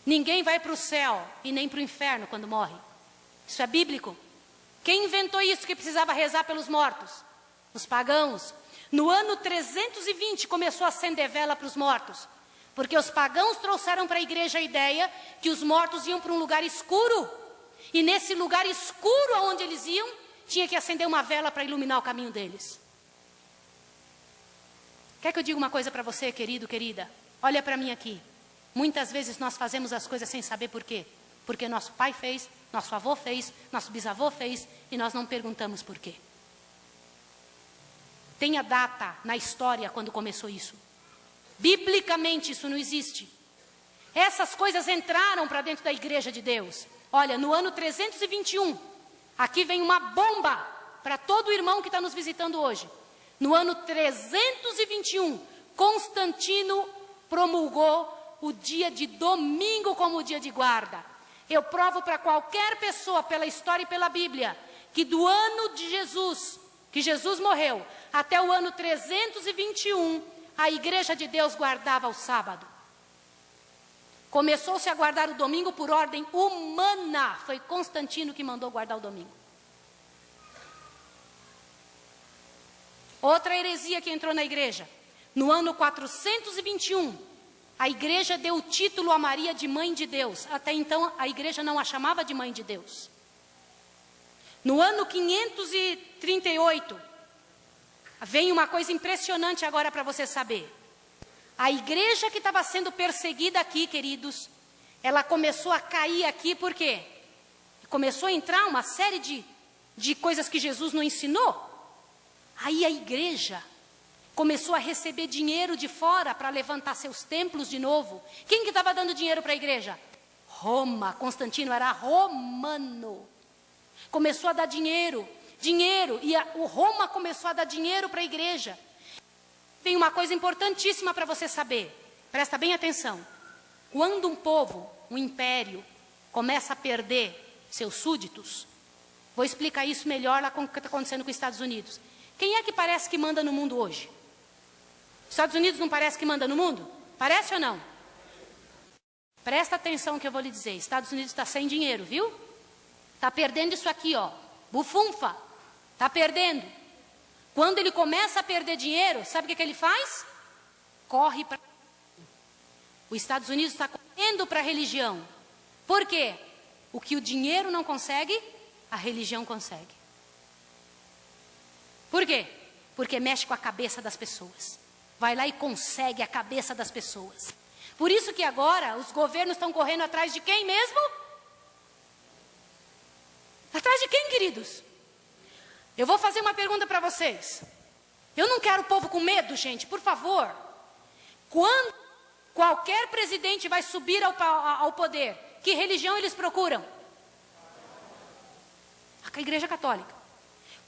S1: Ninguém vai para o céu e nem para o inferno quando morre. Isso é bíblico. Quem inventou isso que precisava rezar pelos mortos? Os pagãos. No ano 320 começou a acender vela para os mortos. Porque os pagãos trouxeram para a igreja a ideia que os mortos iam para um lugar escuro. E nesse lugar escuro aonde eles iam, tinha que acender uma vela para iluminar o caminho deles. Quer que eu diga uma coisa para você, querido, querida? Olha para mim aqui. Muitas vezes nós fazemos as coisas sem saber por quê. Porque nosso pai fez, nosso avô fez, nosso bisavô fez, e nós não perguntamos por quê. Tem a data na história quando começou isso. Biblicamente isso não existe. Essas coisas entraram para dentro da igreja de Deus. Olha, no ano 321, aqui vem uma bomba para todo irmão que está nos visitando hoje. No ano 321, Constantino promulgou o dia de domingo como dia de guarda. Eu provo para qualquer pessoa, pela história e pela Bíblia, que do ano de Jesus, que Jesus morreu, até o ano 321, a igreja de Deus guardava o sábado. Começou-se a guardar o domingo por ordem humana. Foi Constantino que mandou guardar o domingo. Outra heresia que entrou na igreja. No ano 421, a igreja deu o título a Maria de Mãe de Deus. Até então, a igreja não a chamava de Mãe de Deus. No ano 538, vem uma coisa impressionante agora para você saber. A igreja que estava sendo perseguida aqui, queridos, ela começou a cair aqui, por quê? Começou a entrar uma série de coisas que Jesus não ensinou. Aí a igreja começou a receber dinheiro de fora para levantar seus templos de novo. Quem que estava dando dinheiro para a igreja? Roma. Constantino era romano. Começou a dar dinheiro, e o Roma começou a dar dinheiro para a igreja. Tem uma coisa importantíssima para você saber. Presta bem atenção. Quando um povo, um império, começa a perder seus súditos, vou explicar isso melhor lá com o que está acontecendo com os Estados Unidos. Quem é que parece que manda no mundo hoje? Os Estados Unidos não parece que manda no mundo? Parece ou não? Presta atenção no que eu vou lhe dizer. Estados Unidos está sem dinheiro, viu? Está perdendo isso aqui, ó. Bufunfa. Está perdendo. Quando ele começa a perder dinheiro, sabe o que ele faz? Corre para... Os Estados Unidos está correndo para a religião. Por quê? O que o dinheiro não consegue, a religião consegue. Por quê? Porque mexe com a cabeça das pessoas. Vai lá e consegue a cabeça das pessoas. Por isso que agora os governos estão correndo atrás de quem mesmo? Atrás de quem, queridos? Eu vou fazer uma pergunta para vocês. Eu não quero o povo com medo, gente, por favor. Quando qualquer presidente vai subir ao poder, que religião eles procuram? A Igreja Católica.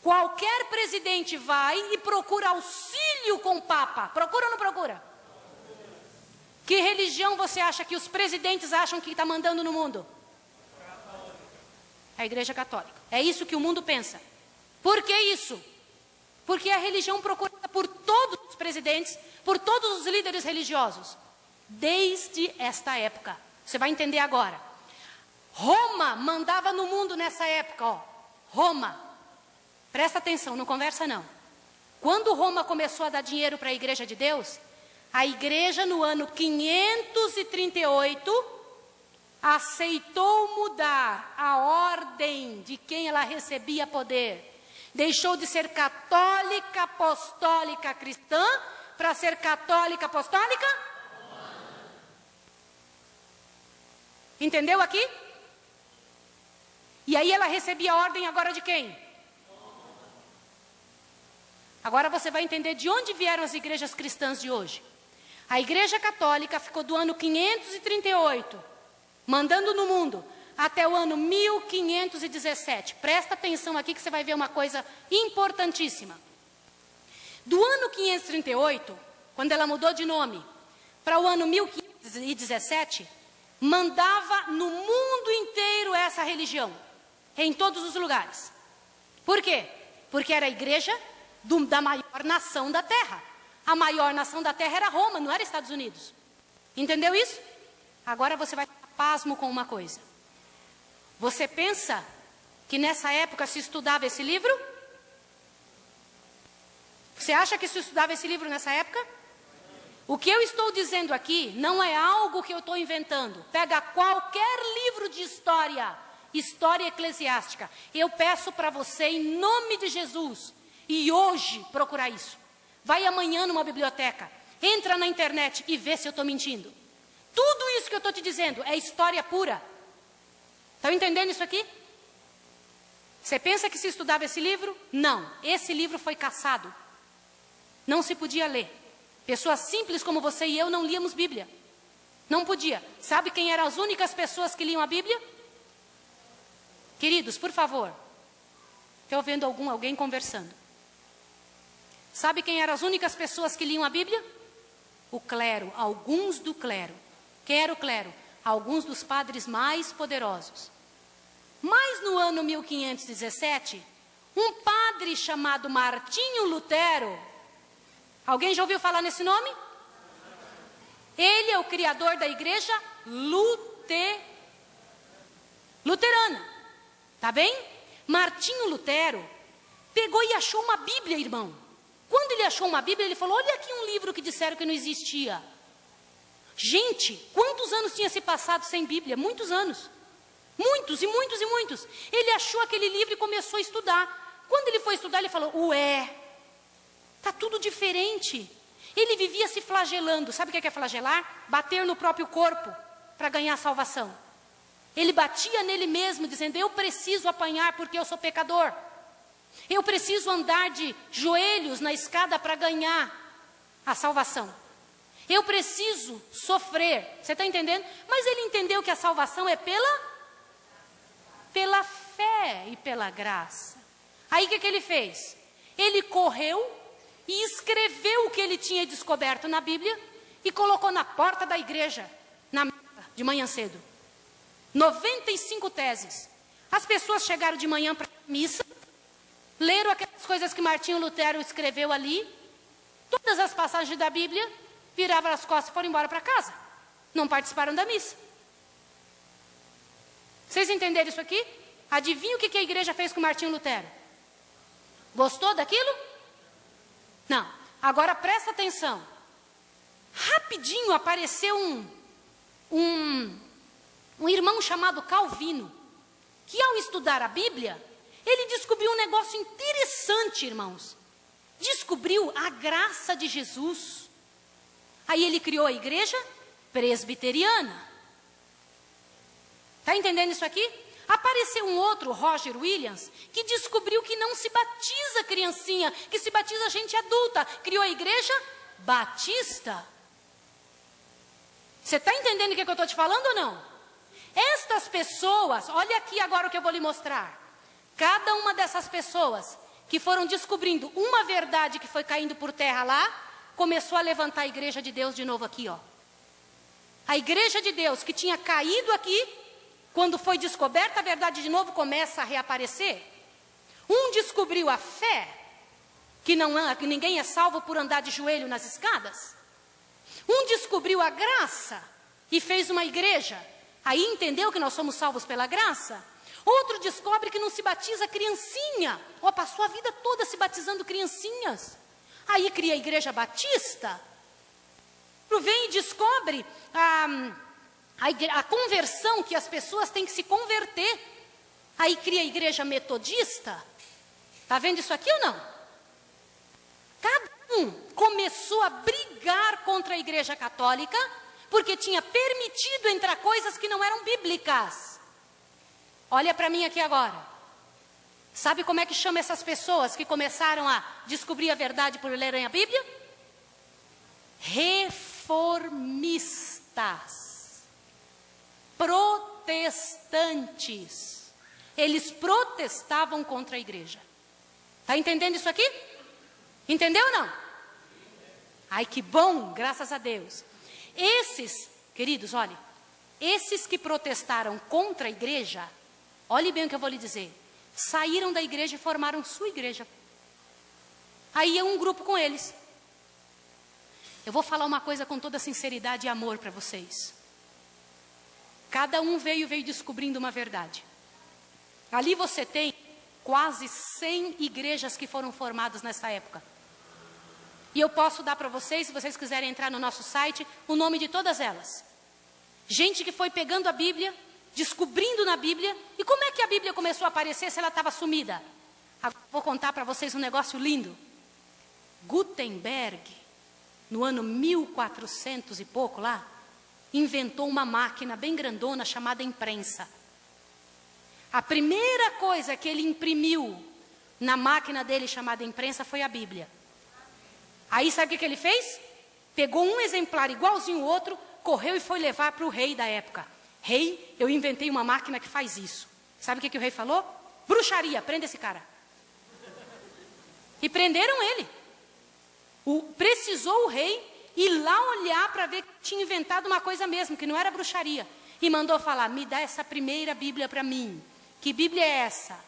S1: Qualquer presidente vai e procura auxílio com o Papa. Procura ou não procura? Que religião você acha que os presidentes acham que está mandando no mundo? A Igreja Católica. É isso que o mundo pensa. Por que isso? Porque a religião procurada por todos os presidentes, por todos os líderes religiosos, desde esta época. Você vai entender agora. Roma mandava no mundo nessa época, ó. Roma. Presta atenção, não conversa não. Quando Roma começou a dar dinheiro para a Igreja de Deus, a igreja no ano 538 aceitou mudar a ordem de quem ela recebia poder. Deixou de ser católica, apostólica, cristã, para ser católica, apostólica? Entendeu aqui? E aí ela recebia a ordem agora de quem? Agora você vai entender de onde vieram as igrejas cristãs de hoje. A Igreja Católica ficou do ano 538, mandando no mundo, até o ano 1517. Presta atenção aqui que você vai ver uma coisa importantíssima. Do ano 538, quando ela mudou de nome, para o ano 1517, mandava no mundo inteiro essa religião, em todos os lugares. Por quê? Porque era a igreja da maior nação da terra. A maior nação da terra era Roma, não era Estados Unidos. Entendeu isso? Agora você vai pasmo com uma coisa. Você pensa que nessa época se estudava esse livro? Você acha que se estudava esse livro nessa época? O que eu estou dizendo aqui não é algo que eu estou inventando. Pega qualquer livro de história, história eclesiástica. Eu peço para você, em nome de Jesus, e hoje procurar isso. Vai amanhã numa biblioteca, entra na internet e vê se eu estou mentindo. Tudo isso que eu estou te dizendo é história pura. Estão entendendo isso aqui? Você pensa que se estudava esse livro? Não, esse livro foi caçado. Não se podia ler. Pessoas simples como você e eu não líamos Bíblia. Não podia. Sabe quem eram as únicas pessoas que liam a Bíblia? Queridos, por favor. Estou vendo alguém conversando. Sabe quem eram as únicas pessoas que liam a Bíblia? O clero, alguns do clero. Quem era o clero? Alguns dos padres mais poderosos. Mas no ano 1517, um padre chamado Martinho Lutero, alguém já ouviu falar nesse nome? Ele é o criador da igreja luterana. Tá bem? Martinho Lutero pegou e achou uma Bíblia, irmão. Quando ele achou uma Bíblia, ele falou, olha aqui um livro que disseram que não existia. Gente, quantos anos tinha se passado sem Bíblia? Muitos anos. Muitos e muitos e muitos. Ele achou aquele livro e começou a estudar. Quando ele foi estudar, ele falou, ué, tá tudo diferente. Ele vivia se flagelando. Sabe o que é flagelar? Bater no próprio corpo para ganhar salvação. Ele batia nele mesmo, dizendo, eu preciso apanhar porque eu sou pecador. Eu preciso andar de joelhos na escada para ganhar a salvação. Eu preciso sofrer. Você está entendendo? Mas ele entendeu que a salvação é pela fé e pela graça. Aí o que ele fez? Ele correu e escreveu o que ele tinha descoberto na Bíblia e colocou na porta da igreja, de manhã cedo. 95 teses. As pessoas chegaram de manhã para a missa, leram aquelas coisas que Martinho Lutero escreveu ali, todas as passagens da Bíblia, viravam as costas e foram embora para casa. Não participaram da missa. Vocês entenderam isso aqui? Adivinha o que a igreja fez com Martinho Lutero? Gostou daquilo? Não. Agora presta atenção. Rapidinho apareceu um irmão chamado Calvino, que ao estudar a Bíblia, ele descobriu um negócio interessante, irmãos. Descobriu a graça de Jesus. Aí ele criou a igreja presbiteriana. Está entendendo isso aqui? Apareceu um outro, Roger Williams, que descobriu que não se batiza criancinha, que se batiza gente adulta. Criou a igreja batista. Você está entendendo o que eu estou te falando ou não? Estas pessoas, olha aqui agora o que eu vou lhe mostrar. Cada uma dessas pessoas que foram descobrindo uma verdade que foi caindo por terra lá, começou a levantar a igreja de Deus de novo aqui, ó. A igreja de Deus que tinha caído aqui, quando foi descoberta a verdade de novo, começa a reaparecer. Um descobriu a fé, que ninguém é salvo por andar de joelho nas escadas. Um descobriu a graça e fez uma igreja. Aí entendeu que nós somos salvos pela graça. Outro descobre que não se batiza criancinha. Passou a vida toda se batizando criancinhas. Aí cria a igreja batista. Vem e descobre a conversão, que as pessoas têm que se converter. Aí cria a igreja metodista. Está vendo isso aqui ou não? Cada um começou a brigar contra a igreja católica, porque tinha permitido entrar coisas que não eram bíblicas. Olha para mim aqui agora. Sabe como é que chama essas pessoas que começaram a descobrir a verdade por lerem a Bíblia? Reformistas. Protestantes. Eles protestavam contra a igreja. Está entendendo isso aqui? Entendeu ou não? Ai, que bom, graças a Deus. Esses, queridos, olhem, esses que protestaram contra a igreja, olhe bem o que eu vou lhe dizer, saíram da igreja e formaram sua igreja. Aí é um grupo com eles. Eu vou falar uma coisa com toda sinceridade e amor para vocês. Cada um veio descobrindo uma verdade. Ali você tem quase 100 igrejas que foram formadas nessa época. E eu posso dar para vocês, se vocês quiserem entrar no nosso site, o nome de todas elas. Gente que foi pegando a Bíblia, descobrindo na Bíblia. E como é que a Bíblia começou a aparecer se ela estava sumida? Agora vou contar para vocês um negócio lindo. Gutenberg, no ano 1400 e pouco lá, inventou uma máquina bem grandona chamada imprensa. A primeira coisa que ele imprimiu na máquina dele chamada imprensa foi a Bíblia. Aí sabe o que ele fez? Pegou um exemplar igualzinho o outro, correu e foi levar para o rei da época. Rei, eu inventei uma máquina que faz isso. Sabe o que o rei falou? Bruxaria, prenda esse cara. E prenderam ele. Precisou o rei ir lá olhar para ver que tinha inventado uma coisa mesmo, que não era bruxaria. E mandou falar, me dá essa primeira Bíblia para mim. Que Bíblia é essa?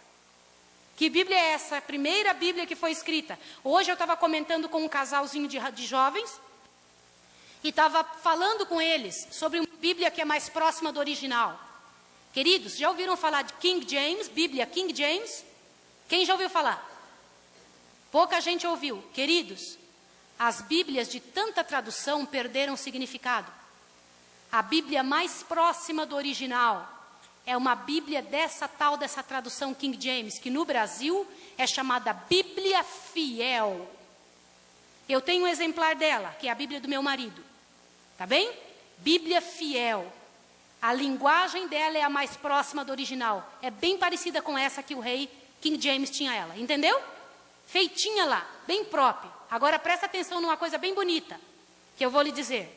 S1: Que Bíblia é essa? A primeira Bíblia que foi escrita. Hoje eu estava comentando com um casalzinho de jovens. E estava falando com eles sobre uma Bíblia que é mais próxima do original. Queridos, já ouviram falar de King James? Bíblia King James? Quem já ouviu falar? Pouca gente ouviu. Queridos, as Bíblias de tanta tradução perderam significado. A Bíblia mais próxima do original é uma Bíblia dessa tradução King James, que no Brasil é chamada Bíblia Fiel. Eu tenho um exemplar dela, que é a Bíblia do meu marido. Tá bem? Bíblia Fiel. A linguagem dela é a mais próxima do original. É bem parecida com essa que o rei King James tinha ela. Entendeu? Feitinha lá, bem própria. Agora presta atenção numa coisa bem bonita, que eu vou lhe dizer.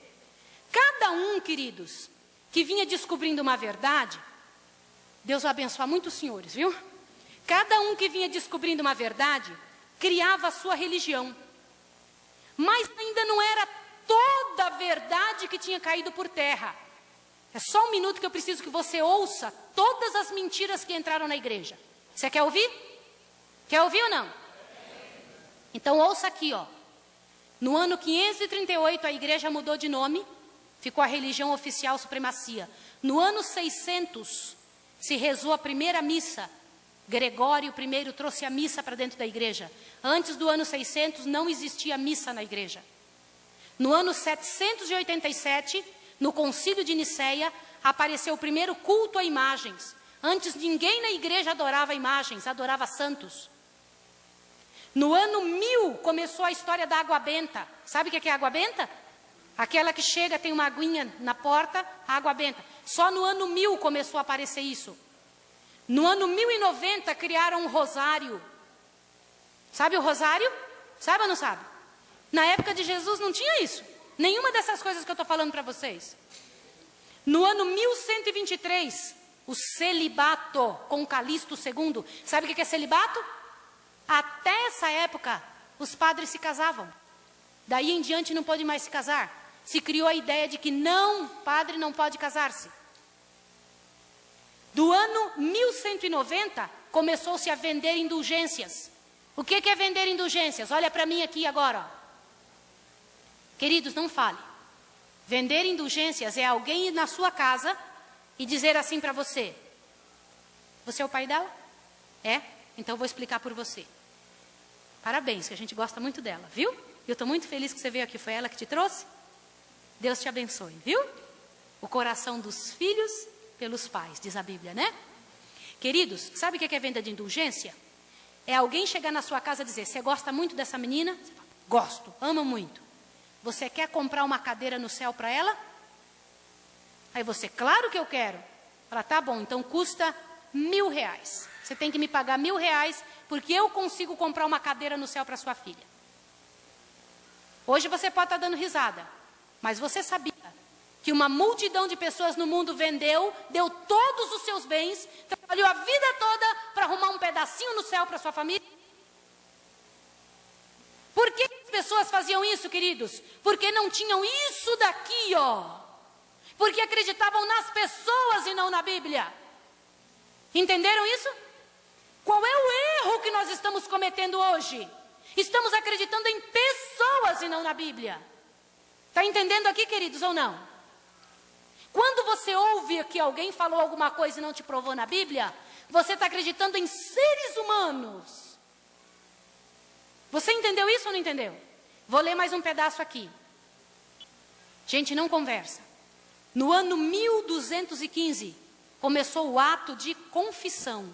S1: Cada um, queridos, que vinha descobrindo uma verdade, Deus vai abençoar muitos senhores, viu? Cada um que vinha descobrindo uma verdade, criava a sua religião. Mas ainda não era toda a verdade que tinha caído por terra. É só um minuto que eu preciso que você ouça todas as mentiras que entraram na igreja. Você quer ouvir? Quer ouvir ou não? Então ouça aqui, ó. No ano 538 a igreja mudou de nome, ficou a religião oficial supremacia. No ano 600 se rezou a primeira missa. Gregório I trouxe a missa para dentro da igreja. Antes do ano 600 não existia missa na igreja. No ano 787, no concílio de Niceia, apareceu o primeiro culto a imagens. Antes ninguém na igreja adorava imagens, adorava santos. No ano 1000 começou a história da água benta. Sabe o que é água benta? Aquela que chega, tem uma aguinha na porta, água benta. Só no ano 1000 começou a aparecer isso. No ano 1090 criaram um rosário. Sabe o rosário? Sabe ou não sabe? Na época de Jesus não tinha isso. Nenhuma dessas coisas que eu estou falando para vocês. No ano 1123, o celibato com Calixto II. Sabe o que é celibato? Até essa época, os padres se casavam. Daí em diante não pode mais se casar. Se criou a ideia de que não, padre não pode casar-se. Do ano 1190, começou-se a vender indulgências. O que é vender indulgências? Olha para mim aqui agora. Ó. Queridos, não fale. Vender indulgências é alguém ir na sua casa e dizer assim para você. Você é o pai dela? É? Então eu vou explicar por você. Parabéns, que a gente gosta muito dela, viu? Eu estou muito feliz que você veio aqui. Foi ela que te trouxe? Deus te abençoe, viu? O coração dos filhos pelos pais, diz a Bíblia, né? Queridos, sabe o que é venda de indulgência? É alguém chegar na sua casa e dizer, você gosta muito dessa menina? Você fala, gosto, amo muito. Você quer comprar uma cadeira no céu para ela? Aí você, claro que eu quero. Fala, tá bom, então custa R$1.000. Você tem que me pagar R$1.000 porque eu consigo comprar uma cadeira no céu para sua filha. Hoje você pode estar dando risada, mas você sabia que uma multidão de pessoas no mundo vendeu, deu todos os seus bens, trabalhou a vida toda para arrumar um pedacinho no céu para sua família? Por que as pessoas faziam isso, queridos? Porque não tinham isso daqui, ó. Porque acreditavam nas pessoas e não na Bíblia. Entenderam isso? Qual é o erro que nós estamos cometendo hoje? Estamos acreditando em pessoas e não na Bíblia. Está entendendo aqui, queridos, ou não? Quando você ouve que alguém falou alguma coisa e não te provou na Bíblia, você está acreditando em seres humanos. Você entendeu isso ou não entendeu? Vou ler mais um pedaço aqui. Gente, não conversa. No ano 1215, começou o ato de confissão.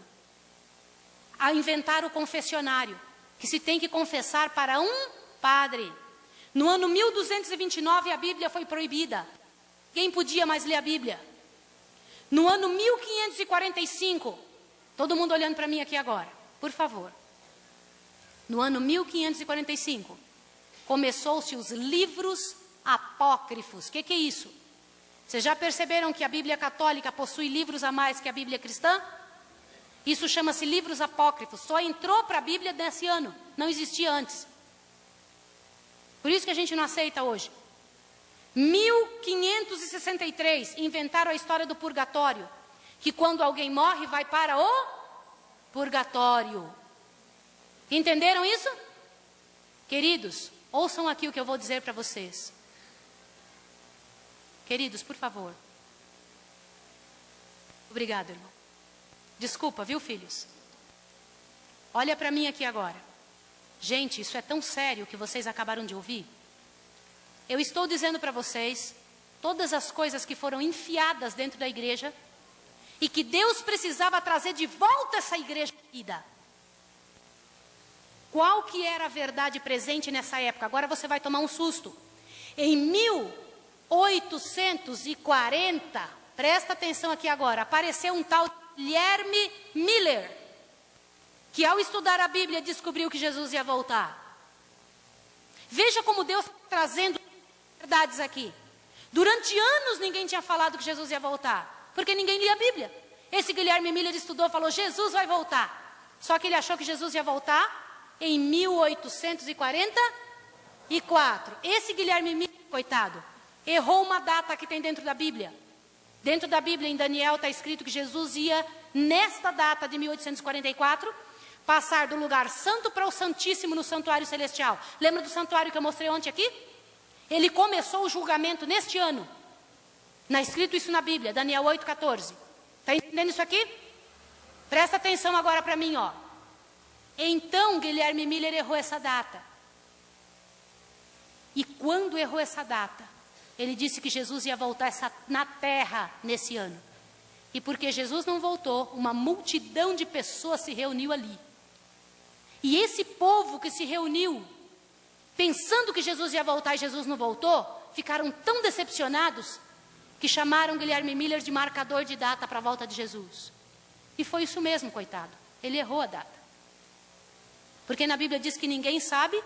S1: A inventar o confessionário, que se tem que confessar para um padre. No ano 1229, a Bíblia foi proibida. Ninguém podia mais ler a Bíblia. No ano 1545, todo mundo olhando para mim aqui agora, por favor. No ano 1545, começou-se os livros apócrifos. O que é isso? Vocês já perceberam que a Bíblia católica possui livros a mais que a Bíblia cristã? Isso chama-se livros apócrifos. Só entrou para a Bíblia nesse ano. Não existia antes. Por isso que a gente não aceita hoje. 1563, inventaram a história do purgatório. Que quando alguém morre, vai para o purgatório. Entenderam isso? Queridos, ouçam aqui o que eu vou dizer para vocês. Queridos, por favor. Obrigado, irmão. Desculpa, viu, filhos? Olha para mim aqui agora. Gente, isso é tão sério que vocês acabaram de ouvir. Eu estou dizendo para vocês todas as coisas que foram enfiadas dentro da igreja e que Deus precisava trazer de volta essa igreja vida. Qual que era a verdade presente nessa época? Agora você vai tomar um susto. Em 1840, presta atenção aqui agora, apareceu um tal Guilherme Miller, que ao estudar a Bíblia descobriu que Jesus ia voltar. Veja como Deus está trazendo verdades aqui. Durante anos ninguém tinha falado que Jesus ia voltar, porque ninguém lia a Bíblia. Esse Guilherme Miller estudou e falou, Jesus vai voltar. Só que ele achou que Jesus ia voltar em 1844. Esse Guilherme Miller, coitado, errou uma data que tem dentro da Bíblia. Dentro da Bíblia, em Daniel, está escrito que Jesus ia, nesta data de 1844, passar do lugar santo para o santíssimo no santuário celestial. Lembra do santuário que eu mostrei ontem aqui? Ele começou o julgamento neste ano. Está escrito isso na Bíblia, Daniel 8,14. Está entendendo isso aqui? Presta atenção agora para mim, ó. Então, Guilherme Miller errou essa data. E quando errou essa data, ele disse que Jesus ia voltar na terra nesse ano. E porque Jesus não voltou, uma multidão de pessoas se reuniu ali. E esse povo que se reuniu, pensando que Jesus ia voltar e Jesus não voltou, ficaram tão decepcionados que chamaram Guilherme Miller de marcador de data para a volta de Jesus. E foi isso mesmo, coitado. Ele errou a data. Porque na Bíblia diz que ninguém sabe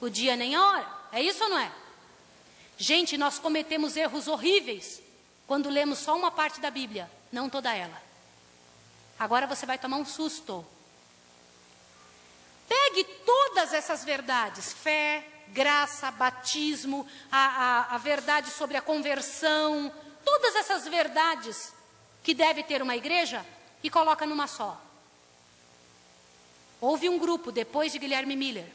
S1: o dia nem a hora. É isso ou não é? Gente, nós cometemos erros horríveis quando lemos só uma parte da Bíblia, não toda ela. Agora você vai tomar um susto. Pegue todas essas verdades, fé, graça, batismo, a verdade sobre a conversão, todas essas verdades que deve ter uma igreja e coloca numa só. Houve um grupo, depois de Guilherme Miller,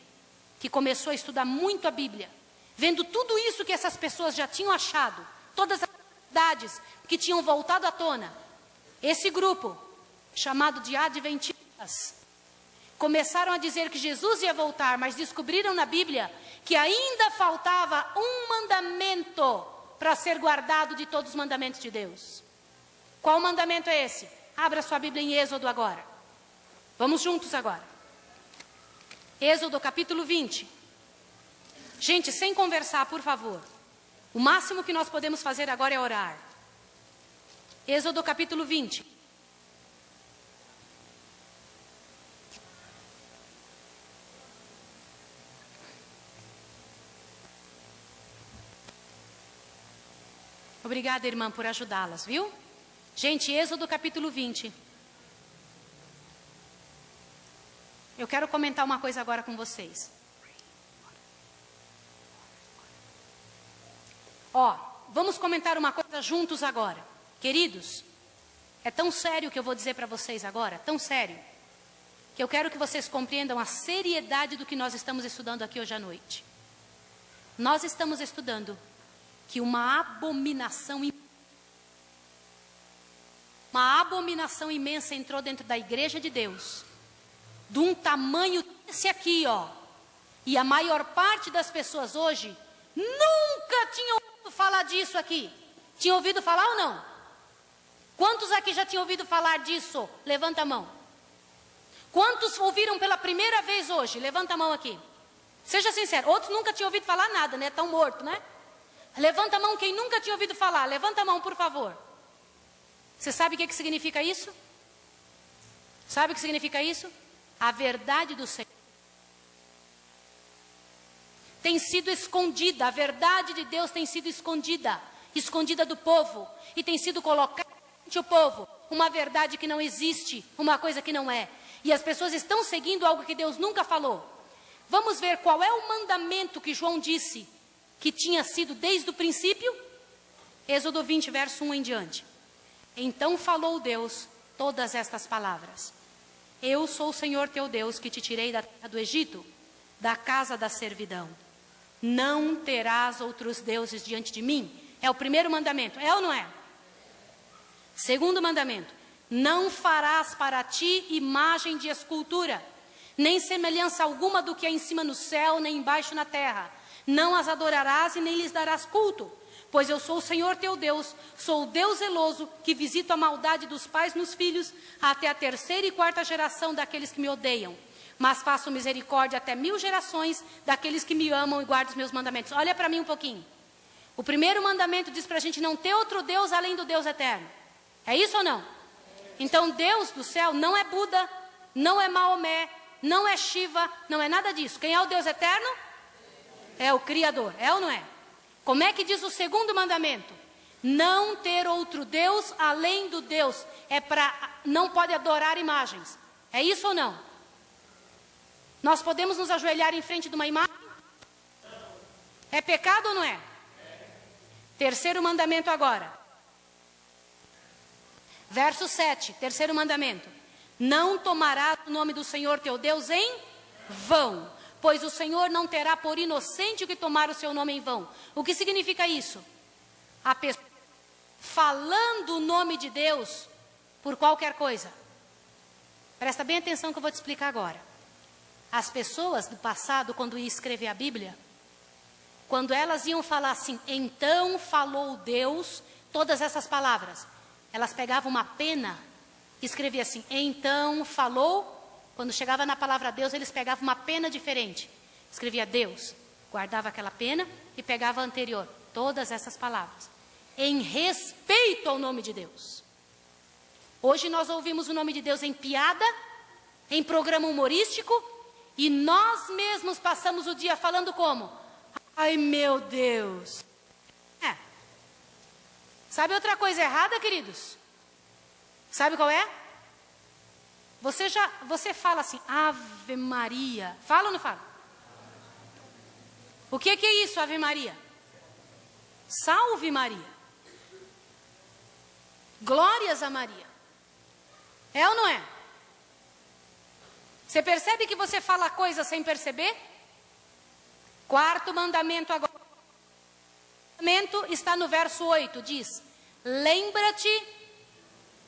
S1: que começou a estudar muito a Bíblia, vendo tudo isso que essas pessoas já tinham achado, todas as verdades que tinham voltado à tona. Esse grupo, chamado de Adventistas, começaram a dizer que Jesus ia voltar, mas descobriram na Bíblia que ainda faltava um mandamento para ser guardado de todos os mandamentos de Deus. Qual mandamento é esse? Abra sua Bíblia em Êxodo agora. Vamos juntos agora. Êxodo capítulo 20. Gente, sem conversar, por favor. O máximo que nós podemos fazer agora é orar. Êxodo capítulo 20. Obrigada, irmã, por ajudá-las, viu? Gente, Êxodo capítulo 20. Eu quero comentar uma coisa agora com vocês. Ó, vamos comentar uma coisa juntos agora. Queridos, é tão sério o que eu vou dizer para vocês agora, tão sério, que eu quero que vocês compreendam a seriedade do que nós estamos estudando aqui hoje à noite. Nós estamos estudando que uma abominação uma abominação imensa entrou dentro da igreja de Deus, de um tamanho desse aqui, ó. E a maior parte das pessoas hoje nunca tinham ouvido falar disso aqui. Tinha ouvido falar ou não? Quantos aqui já tinham ouvido falar disso? Levanta a mão. Quantos ouviram pela primeira vez hoje? Levanta a mão aqui. Seja sincero, outros nunca tinham ouvido falar nada, né? Estão mortos, né? Levanta a mão quem nunca tinha ouvido falar. Levanta a mão, por favor. Você sabe o que significa isso? Sabe o que significa isso? A verdade do Senhor tem sido escondida. A verdade de Deus tem sido escondida. Escondida do povo. E tem sido colocada diante do povo. Uma verdade que não existe. Uma coisa que não é. E as pessoas estão seguindo algo que Deus nunca falou. Vamos ver qual é o mandamento que João disse que tinha sido desde o princípio? Êxodo 20, verso 1 em diante. Então falou Deus todas estas palavras. Eu sou o Senhor teu Deus que te tirei da terra do Egito, da casa da servidão. Não terás outros deuses diante de mim. É o primeiro mandamento, é ou não é? Segundo mandamento. Não farás para ti imagem de escultura, nem semelhança alguma do que é em cima no céu, nem embaixo na terra. Não as adorarás e nem lhes darás culto, pois eu sou o Senhor teu Deus, sou o Deus zeloso, que visito a maldade dos pais nos filhos, até a 3ª e 4ª geração daqueles que me odeiam. Mas faço misericórdia até 1000 gerações daqueles que me amam e guardam os meus mandamentos. Olha para mim um pouquinho. O primeiro mandamento diz para a gente não ter outro Deus além do Deus eterno. É isso ou não? Então Deus do céu não é Buda, não é Maomé, não é Shiva, não é nada disso. Quem é o Deus eterno? É o Criador, é ou não é? Como é que diz o segundo mandamento? Não ter outro Deus além do Deus. Não pode adorar imagens. É isso ou não? Nós podemos nos ajoelhar em frente de uma imagem? É pecado ou não é? Terceiro mandamento agora. Verso 7, terceiro mandamento. Não tomarás o nome do Senhor teu Deus em vão, pois o Senhor não terá por inocente o que tomar o seu nome em vão. O que significa isso? A pessoa falando o nome de Deus por qualquer coisa. Presta bem atenção que eu vou te explicar agora. As pessoas do passado, quando iam escrever a Bíblia, quando elas iam falar assim, então falou Deus, todas essas palavras, elas pegavam uma pena e escreviam assim, então falou. Quando chegava na palavra Deus, eles pegavam uma pena diferente. Escrevia Deus, guardava aquela pena e pegava a anterior. Todas essas palavras. Em respeito ao nome de Deus. Hoje nós ouvimos o nome de Deus em piada, em programa humorístico, e nós mesmos passamos o dia falando como? Ai meu Deus. Sabe outra coisa errada, queridos? Sabe qual é? Você fala assim, Ave Maria. Fala ou não fala? O que é isso, Ave Maria? Salve Maria. Glórias a Maria. É ou não é? Você percebe que você fala coisa sem perceber? Quarto mandamento agora. O mandamento está no verso 8, diz, lembra-te,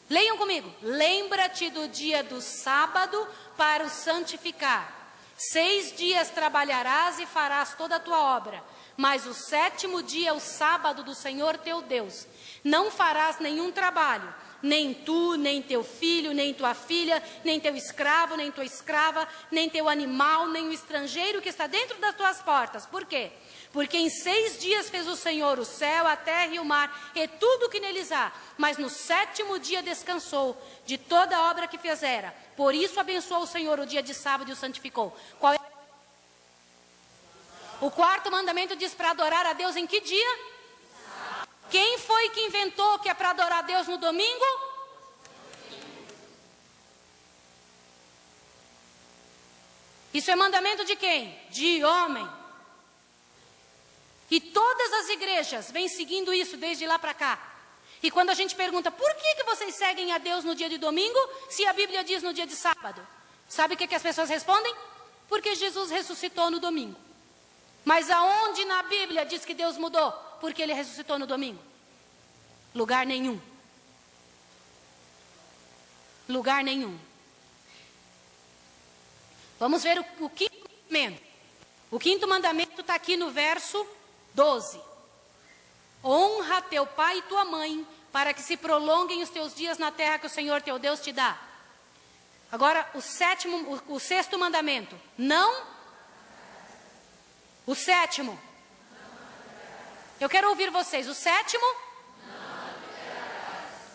S1: leiam comigo, lembra-te do dia do sábado para o santificar. 6 dias trabalharás e farás toda a tua obra, mas o 7º dia é o sábado do Senhor teu Deus. Não farás nenhum trabalho, nem tu, nem teu filho, nem tua filha, nem teu escravo, nem tua escrava, nem teu animal, nem o estrangeiro que está dentro das tuas portas. Por quê? Porque em 6 dias fez o Senhor o céu, a terra e o mar, e tudo o que neles há. Mas no 7º dia descansou de toda a obra que fizera. Por isso abençoou o Senhor o dia de sábado e o santificou. Qual é? O quarto mandamento diz para adorar a Deus em que dia? Quem foi que inventou que é para adorar a Deus no domingo? Isso é mandamento de quem? De homem. E todas as igrejas vêm seguindo isso desde lá para cá. E quando a gente pergunta, por que vocês seguem a Deus no dia de domingo, se a Bíblia diz no dia de sábado? Sabe o que as pessoas respondem? Porque Jesus ressuscitou no domingo. Mas aonde na Bíblia diz que Deus mudou? Porque Ele ressuscitou no domingo? Lugar nenhum. lugar nenhum. Vamos ver o quinto mandamento. O quinto mandamento está aqui no verso 12. Honra teu pai e tua mãe, para que se prolonguem os teus dias na terra que o Senhor teu Deus te dá. Agora, o sexto mandamento. Não. O sétimo. Eu quero ouvir vocês. O sétimo.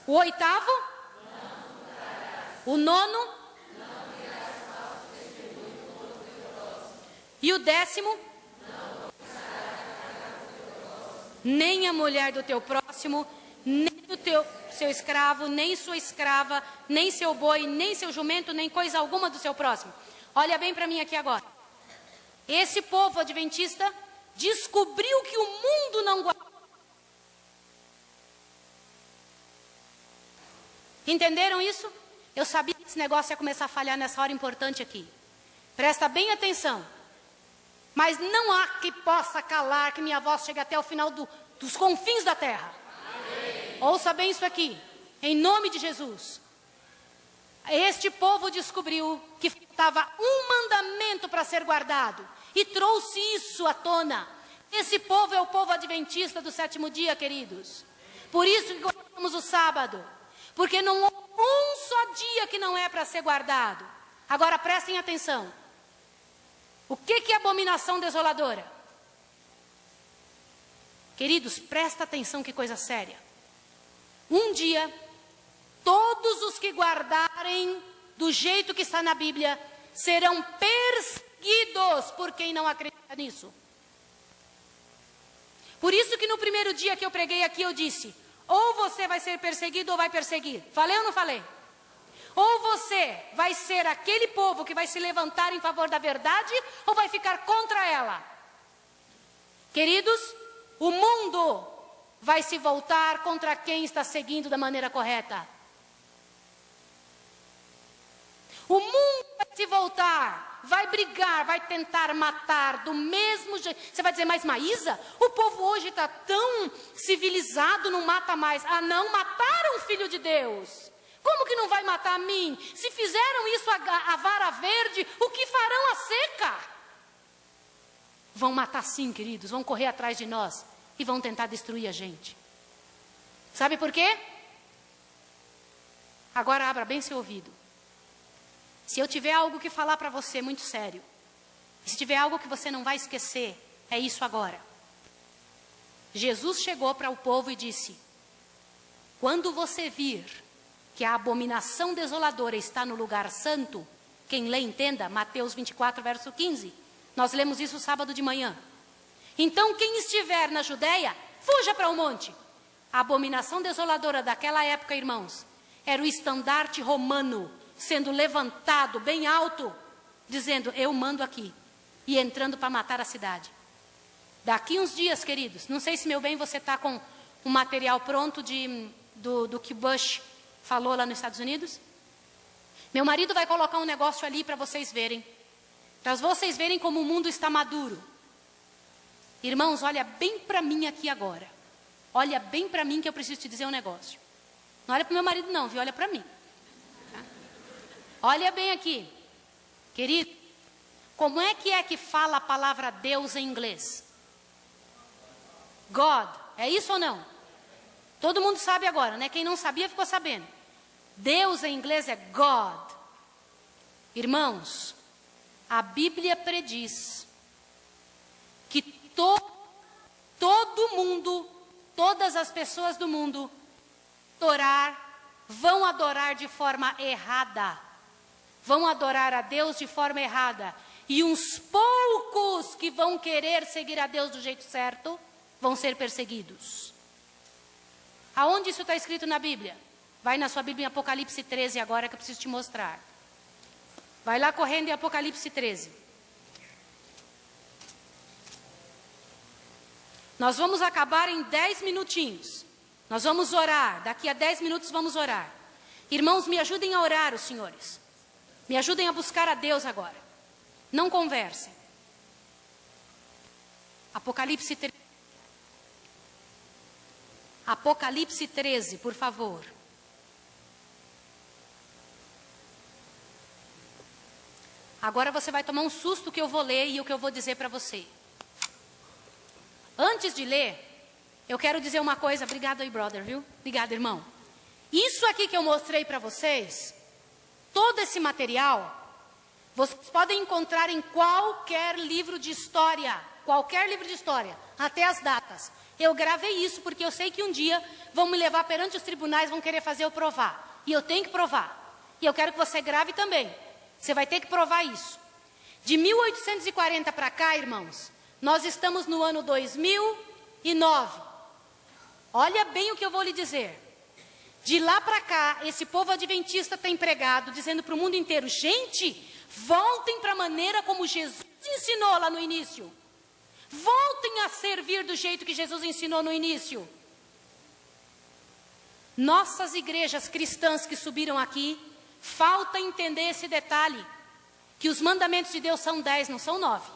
S1: O oitavo. O nono. E o décimo. Nem a mulher do teu próximo, nem do seu escravo, nem sua escrava, nem seu boi, nem seu jumento, nem coisa alguma do seu próximo. Olha bem para mim aqui agora. Esse povo adventista descobriu que o mundo não guarda. Entenderam isso? Eu sabia que esse negócio ia começar a falhar nessa hora importante aqui. Presta bem atenção. Mas não há que possa calar que minha voz chegue até o final dos confins da terra. Amém. Ouça bem isso aqui, em nome de Jesus. Este povo descobriu que faltava um mandamento para ser guardado e trouxe isso à tona. Esse povo é o povo adventista do sétimo dia, queridos. Por isso que guardamos o sábado, porque não há um só dia que não é para ser guardado. Agora prestem atenção. O que é abominação desoladora? Queridos, presta atenção, que coisa séria. Um dia, todos os que guardarem do jeito que está na Bíblia serão perseguidos por quem não acredita nisso. Por isso que no primeiro dia que eu preguei aqui eu disse, ou você vai ser perseguido ou vai perseguir. Falei ou não falei? Ou você vai ser aquele povo que vai se levantar em favor da verdade, ou vai ficar contra ela. Queridos, o mundo vai se voltar contra quem está seguindo da maneira correta. O mundo vai se voltar, vai brigar, vai tentar matar do mesmo jeito. Você vai dizer, mas Maísa, o povo hoje está tão civilizado, não mata mais. Ah, não, mataram o Filho de Deus. Como que não vai matar a mim? Se fizeram isso a vara verde, o que farão a seca? Vão matar sim, queridos, vão correr atrás de nós e vão tentar destruir a gente. Sabe por quê? Agora abra bem seu ouvido. Se eu tiver algo que falar para você muito sério, e se tiver algo que você não vai esquecer, é isso agora. Jesus chegou para o povo e disse, quando você vir que a abominação desoladora está no lugar santo, quem lê entenda, Mateus 24, verso 15. Nós lemos isso sábado de manhã. Então quem estiver na Judéia, fuja para o monte. A abominação desoladora daquela época, irmãos, era o estandarte romano sendo levantado bem alto, dizendo, eu mando aqui, e entrando para matar a cidade. Daqui uns dias, queridos, não sei se, meu bem, você está com um material pronto do que Bush falou lá nos Estados Unidos. Meu marido vai colocar um negócio ali para vocês verem. Para vocês verem como o mundo está maduro. Irmãos, olha bem para mim aqui agora. Olha bem para mim que eu preciso te dizer um negócio. Não olha para o meu marido não, viu? Olha para mim. Tá? Olha bem aqui. Querido, como é que fala a palavra Deus em inglês? God. É isso ou não? Todo mundo sabe agora, né? Quem não sabia ficou sabendo. Deus em inglês é God. Irmãos, a Bíblia prediz que todo mundo, todas as pessoas do mundo, vão adorar de forma errada. Vão adorar a Deus de forma errada. E uns poucos que vão querer seguir a Deus do jeito certo, vão ser perseguidos. Aonde isso está escrito na Bíblia? Vai na sua Bíblia em Apocalipse 13 agora que eu preciso te mostrar. Vai lá correndo em Apocalipse 13. Nós vamos acabar em 10 minutinhos. Nós vamos orar. Daqui a 10 minutos vamos orar. Irmãos, me ajudem a orar, os senhores. Me ajudem a buscar a Deus agora. Não conversem. Apocalipse 13. Apocalipse 13, por favor. Agora você vai tomar um susto que eu vou ler e o que eu vou dizer para você. Antes de ler, eu quero dizer uma coisa. Obrigado aí, brother, viu? Obrigado, irmão. Isso aqui que eu mostrei para vocês, todo esse material, vocês podem encontrar em qualquer livro de história. Qualquer livro de história, até as datas. Eu gravei isso porque eu sei que um dia vão me levar perante os tribunais, vão querer fazer eu provar. E eu tenho que provar. E eu quero que você grave também. Você vai ter que provar isso. De 1840 para cá, irmãos, nós estamos no ano 2009. Olha bem o que eu vou lhe dizer. De lá para cá, esse povo adventista tem pregado, dizendo para o mundo inteiro, gente, voltem para a maneira como Jesus ensinou lá no início. Voltem a servir do jeito que Jesus ensinou no início. Nossas igrejas cristãs que subiram aqui, falta entender esse detalhe, que os mandamentos de Deus são 10, não são 9.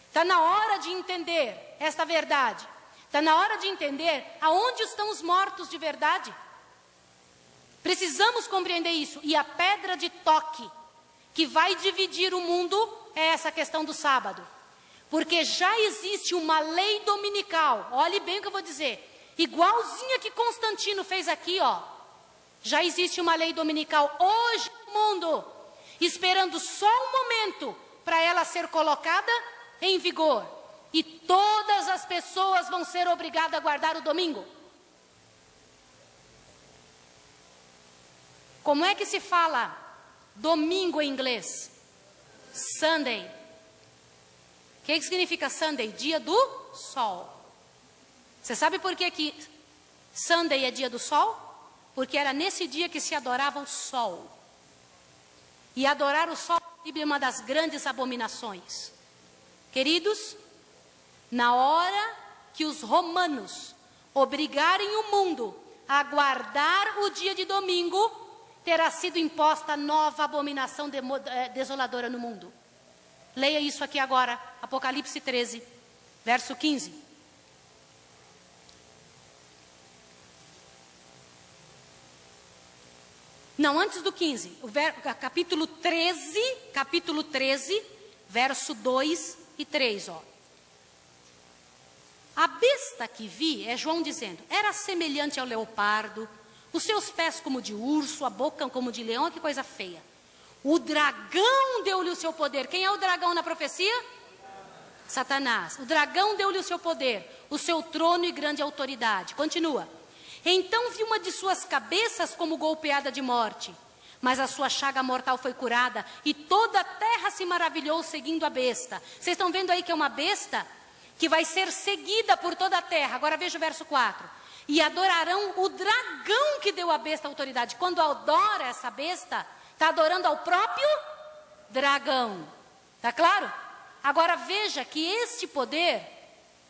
S1: Está na hora de entender esta verdade. Está na hora de entender aonde estão os mortos de verdade. Precisamos compreender isso. E a pedra de toque que vai dividir o mundo é essa questão do sábado. Porque já existe uma lei dominical, olhe bem o que eu vou dizer, igualzinha que Constantino fez aqui, ó. Já existe uma lei dominical hoje no mundo, esperando só um momento para ela ser colocada em vigor. E todas as pessoas vão ser obrigadas a guardar o domingo. Como é que se fala domingo em inglês? Sunday. O que significa Sunday? Dia do sol. Você sabe por que Sunday é dia do sol? Porque era nesse dia que se adorava o sol. E adorar o sol é uma das grandes abominações. Queridos, na hora que os romanos obrigarem o mundo a guardar o dia de domingo, terá sido imposta nova abominação desoladora no mundo. Leia isso aqui agora, Apocalipse 13, verso 15. Não, antes do 15, capítulo 13, verso 2 e 3, ó. A besta que vi, é João dizendo, era semelhante ao leopardo, os seus pés como de urso, a boca como de leão, que coisa feia. O dragão deu-lhe o seu poder. Quem é o dragão na profecia? Satanás. O dragão deu-lhe o seu poder, o seu trono e grande autoridade. Continua. Então vi uma de suas cabeças como golpeada de morte, mas a sua chaga mortal foi curada, e toda a terra se maravilhou seguindo a besta. Vocês estão vendo aí que é uma besta que vai ser seguida por toda a terra. Agora veja o verso 4. E adorarão o dragão que deu à besta a autoridade. Quando adora essa besta, está adorando ao próprio dragão. Está claro? Agora veja que este poder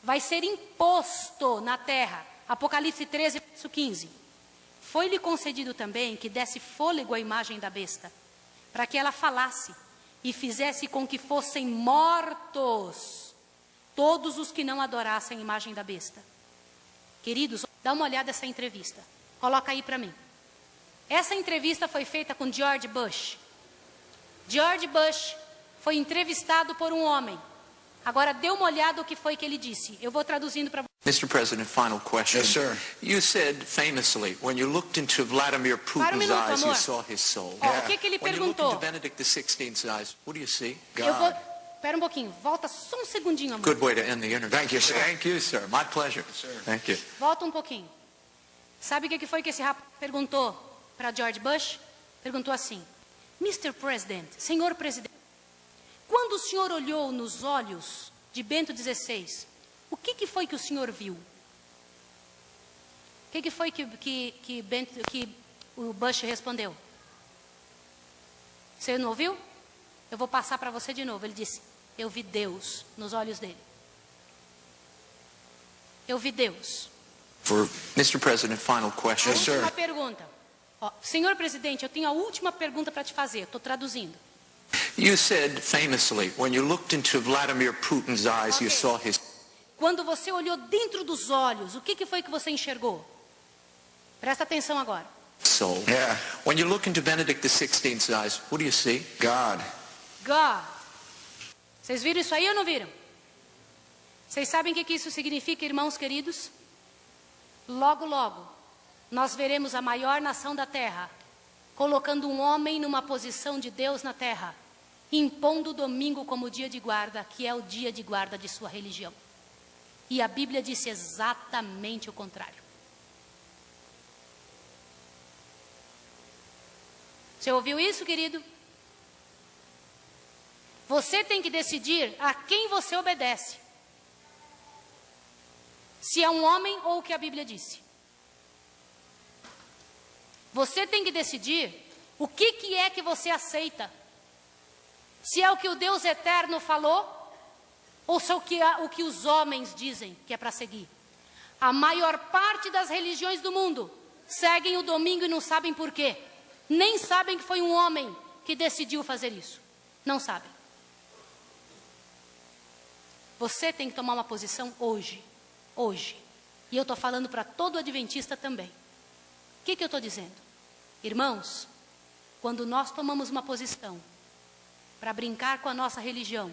S1: vai ser imposto na terra. Apocalipse 13, verso 15. Foi-lhe concedido também que desse fôlego à imagem da besta, para que ela falasse e fizesse com que fossem mortos todos os que não adorassem a imagem da besta. Queridos, dá uma olhada nessa entrevista. Coloca aí para mim. Essa entrevista foi feita com George Bush. George Bush foi entrevistado por um homem. Agora dê uma olhada no que foi que ele disse. Eu vou traduzindo para você.
S2: Mr. President, final question.
S3: Yes, sir.
S2: You said famously, when you looked into Vladimir Putin's eyes, you saw his soul.
S1: Ó, o que ele
S2: When you looked
S1: perguntou?
S2: into Benedict XVI's eyes, what do you see?
S1: Eu vou... Espera um pouquinho. Volta só um segundinho, amor.
S2: Good way to end the interview.
S3: Thank you, sir.
S2: Thank you, sir. My pleasure.
S3: Sir.
S2: Thank you.
S1: Volta um pouquinho. Sabe o que foi que esse rapaz perguntou para George Bush? Perguntou assim: Mr. President, senhor presidente, quando o senhor olhou nos olhos de Bento XVI, o que foi que o senhor viu? O que foi que o Bush respondeu? Você não ouviu? Eu vou passar para você de novo. Ele disse: eu vi Deus nos olhos dele. Eu vi Deus.
S2: For Mr. President, final question.
S3: Yes, sir.
S1: Última pergunta. Ó, senhor presidente, eu tenho a última pergunta para te fazer. Estou traduzindo.
S2: You said famously, when you looked into Vladimir Putin's eyes, you
S1: Okay.
S2: saw his
S1: Quando você olhou dentro dos olhos, o que foi que você enxergou? Presta atenção agora.
S2: soul.
S3: Yeah.
S2: When you look into Benedict XVI's eyes, what do you see?
S3: God.
S1: God. Vocês viram isso aí ou não viram? Vocês sabem o que isso significa, irmãos queridos? Logo, logo, nós veremos a maior nação da terra, colocando um homem numa posição de Deus na terra, impondo o domingo como dia de guarda, que é o dia de guarda de sua religião. E a Bíblia disse exatamente o contrário. Você ouviu isso, querido? Você tem que decidir a quem você obedece. Se é um homem ou o que a Bíblia disse. Você tem que decidir o que é que você aceita. Se é o que o Deus eterno falou, ou se é o que os homens dizem que é para seguir. A maior parte das religiões do mundo seguem o domingo e não sabem por quê. Nem sabem que foi um homem que decidiu fazer isso. Não sabem. Você tem que tomar uma posição hoje. Hoje. E eu estou falando para todo adventista também. O que eu estou dizendo? Irmãos, quando nós tomamos uma posição para brincar com a nossa religião,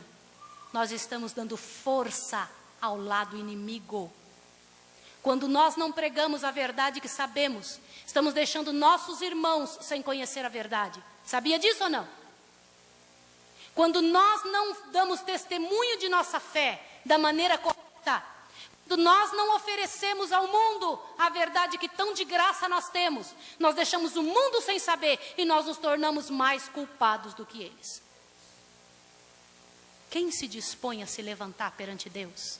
S1: nós estamos dando força ao lado inimigo. Quando nós não pregamos a verdade que sabemos, estamos deixando nossos irmãos sem conhecer a verdade. Sabia disso ou não? Quando nós não damos testemunho de nossa fé da maneira correta, quando nós não oferecemos ao mundo a verdade que tão de graça nós temos, nós deixamos o mundo sem saber e nós nos tornamos mais culpados do que eles. Quem se dispõe a se levantar perante Deus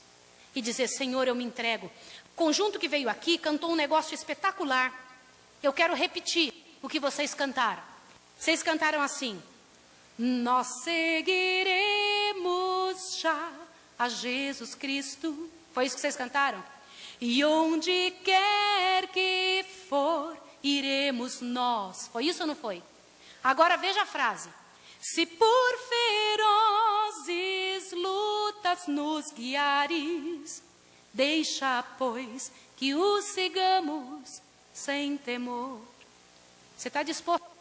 S1: e dizer, Senhor, eu me entrego? O conjunto que veio aqui cantou um negócio espetacular. Eu quero repetir o que vocês cantaram. Vocês cantaram assim: nós seguiremos já a Jesus Cristo. Foi isso que vocês cantaram? E onde quer que for, iremos nós. Foi isso ou não foi? Agora veja a frase. Se por ferozes lutas nos guiares, deixa, pois, que os sigamos sem temor. Você está disposto